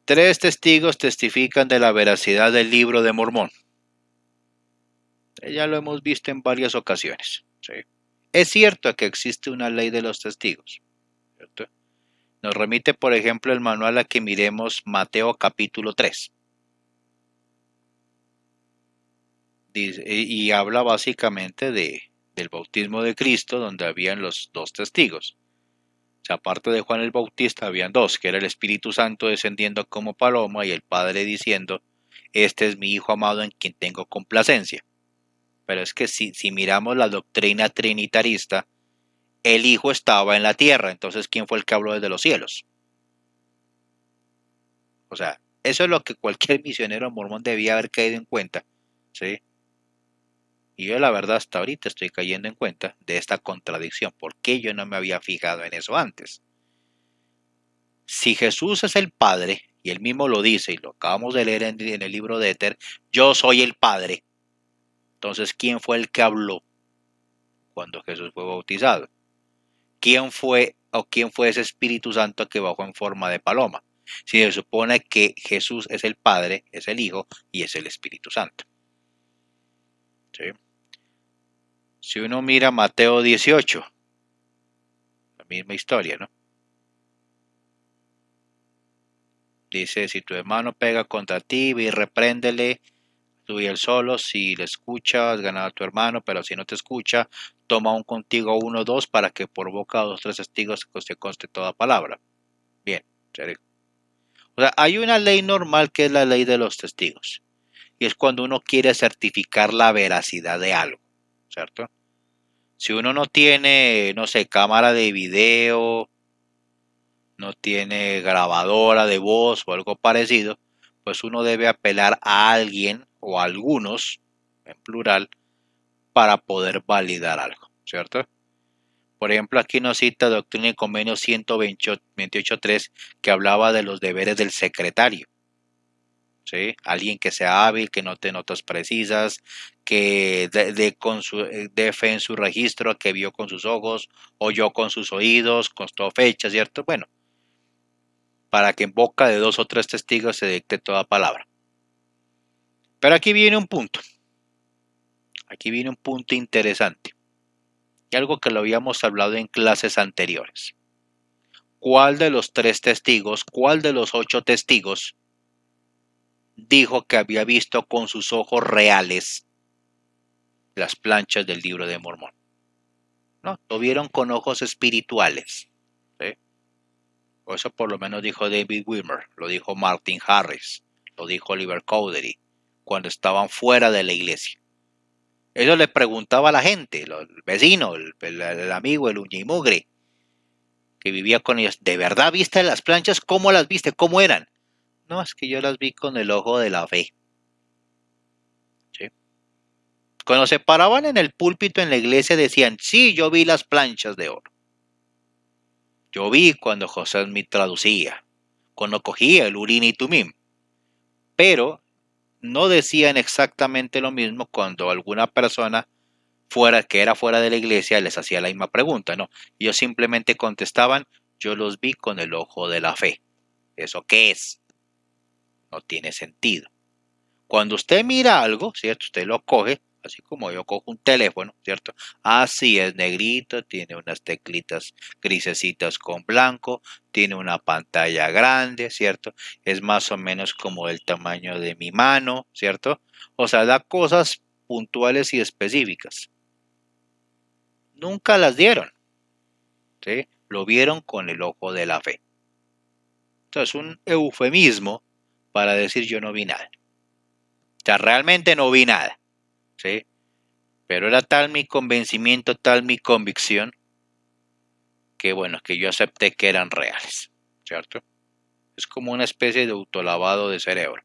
3 testigos testifican de la veracidad del libro de Mormón. Ya lo hemos visto en varias ocasiones, ¿sí? Es cierto que existe una ley de los testigos, ¿cierto? Nos remite, por ejemplo, el manual a que miremos Mateo capítulo 3. Y habla básicamente del bautismo de Cristo, donde habían los 2 testigos. O sea, aparte de Juan el Bautista, habían 2, que era el Espíritu Santo descendiendo como paloma y el Padre diciendo, este es mi Hijo amado en quien tengo complacencia. Pero es que si miramos la doctrina trinitarista, el Hijo estaba en la tierra, entonces ¿quién fue el que habló desde los cielos? O sea, eso es lo que cualquier misionero mormón debía haber caído en cuenta, ¿sí? Y yo la verdad hasta ahorita estoy cayendo en cuenta de esta contradicción. ¿Por qué yo no me había fijado en eso antes? Si Jesús es el Padre, y él mismo lo dice, y lo acabamos de leer en el libro de Éter, yo soy el Padre. Entonces, ¿quién fue el que habló cuando Jesús fue bautizado? ¿Quién fue ese Espíritu Santo que bajó en forma de paloma? Si se supone que Jesús es el Padre, es el Hijo y es el Espíritu Santo. ¿Sí? Si uno mira Mateo 18, la misma historia, ¿no? Dice, si tu hermano pega contra ti, ve y repréndele, tú y él solo, si le escuchas, ganado a tu hermano, pero si no te escucha, toma un contigo 1 o 2 para que por boca de 2 o 3 testigos se conste toda palabra. Bien, serio. O sea, hay una ley normal que es la ley de los testigos. Y es cuando uno quiere certificar la veracidad de algo, ¿cierto? Si uno no tiene, no sé, cámara de video, no tiene grabadora de voz o algo parecido, pues uno debe apelar a alguien o a algunos, en plural, para poder validar algo, ¿cierto? Por ejemplo, aquí nos cita Doctrina y Convenio 128.3 que hablaba de los deberes del secretario. ¿Sí? Alguien que sea hábil, que note notas precisas, que dé fe en su registro, que vio con sus ojos, oyó con sus oídos, constó fecha, ¿cierto? Bueno, para que en boca de 2 o 3 testigos se dicte toda palabra. Pero aquí viene un punto interesante, y algo que lo habíamos hablado en clases anteriores. ¿Cuál de los 3 testigos, cuál de los 8 testigos dijo que había visto con sus ojos reales las planchas del libro de Mormón? No, lo vieron con ojos espirituales, ¿sí? O eso por lo menos dijo David Wimmer, lo dijo Martin Harris, lo dijo Oliver Cowdery, cuando estaban fuera de la iglesia. Eso le preguntaba a la gente, el vecino, el amigo, el uña y mugre, que vivía con ellos, ¿de verdad viste las planchas? ¿Cómo las viste? ¿Cómo eran? No, es que yo las vi con el ojo de la fe. ¿Sí? Cuando se paraban en el púlpito en la iglesia decían, sí, yo vi las planchas de oro. Yo vi cuando José Smith traducía, cuando cogía el Urim y Tumim. Pero no decían exactamente lo mismo cuando alguna persona que era fuera de la iglesia les hacía la misma pregunta, ¿no? Ellos simplemente contestaban, yo los vi con el ojo de la fe. ¿Eso qué es? No tiene sentido. Cuando usted mira algo, ¿cierto? Usted lo coge, así como yo cojo un teléfono, ¿cierto? Así es negrito, tiene unas teclitas grisecitas con blanco, tiene una pantalla grande, ¿cierto? Es más o menos como el tamaño de mi mano, ¿cierto? O sea, da cosas puntuales y específicas. Nunca las dieron, ¿sí? Lo vieron con el ojo de la fe. Entonces, un eufemismo para decir yo no vi nada. O sea, realmente no vi nada, ¿sí? Pero era tal mi convencimiento, tal mi convicción, que bueno, que yo acepté que eran reales, ¿cierto? Es como una especie de autolavado de cerebro.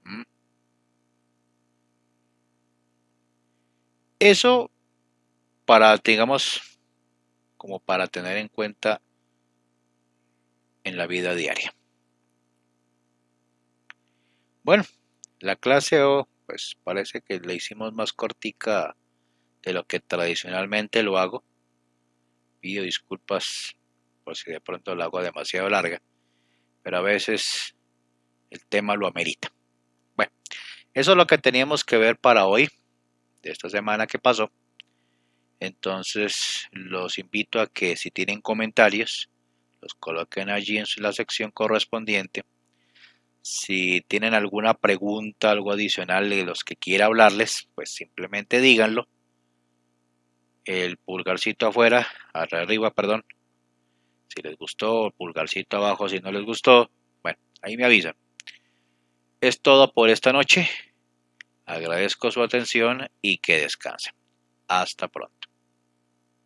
¿Mm? Eso para, digamos, como para tener en cuenta en la vida diaria. Bueno, la clase O, pues parece que le hicimos más cortica de lo que tradicionalmente lo hago. Pido disculpas por si de pronto la hago demasiado larga, pero a veces el tema lo amerita. Bueno, eso es lo que teníamos que ver para hoy, de esta semana que pasó. Entonces los invito a que si tienen comentarios, los coloquen allí en la sección correspondiente. Si tienen alguna pregunta, algo adicional de los que quiera hablarles, pues simplemente díganlo. El pulgarcito afuera, arriba, perdón, si les gustó, el pulgarcito abajo si no les gustó. Bueno, ahí me avisan. Es todo por esta noche. Agradezco su atención y que descansen. Hasta pronto.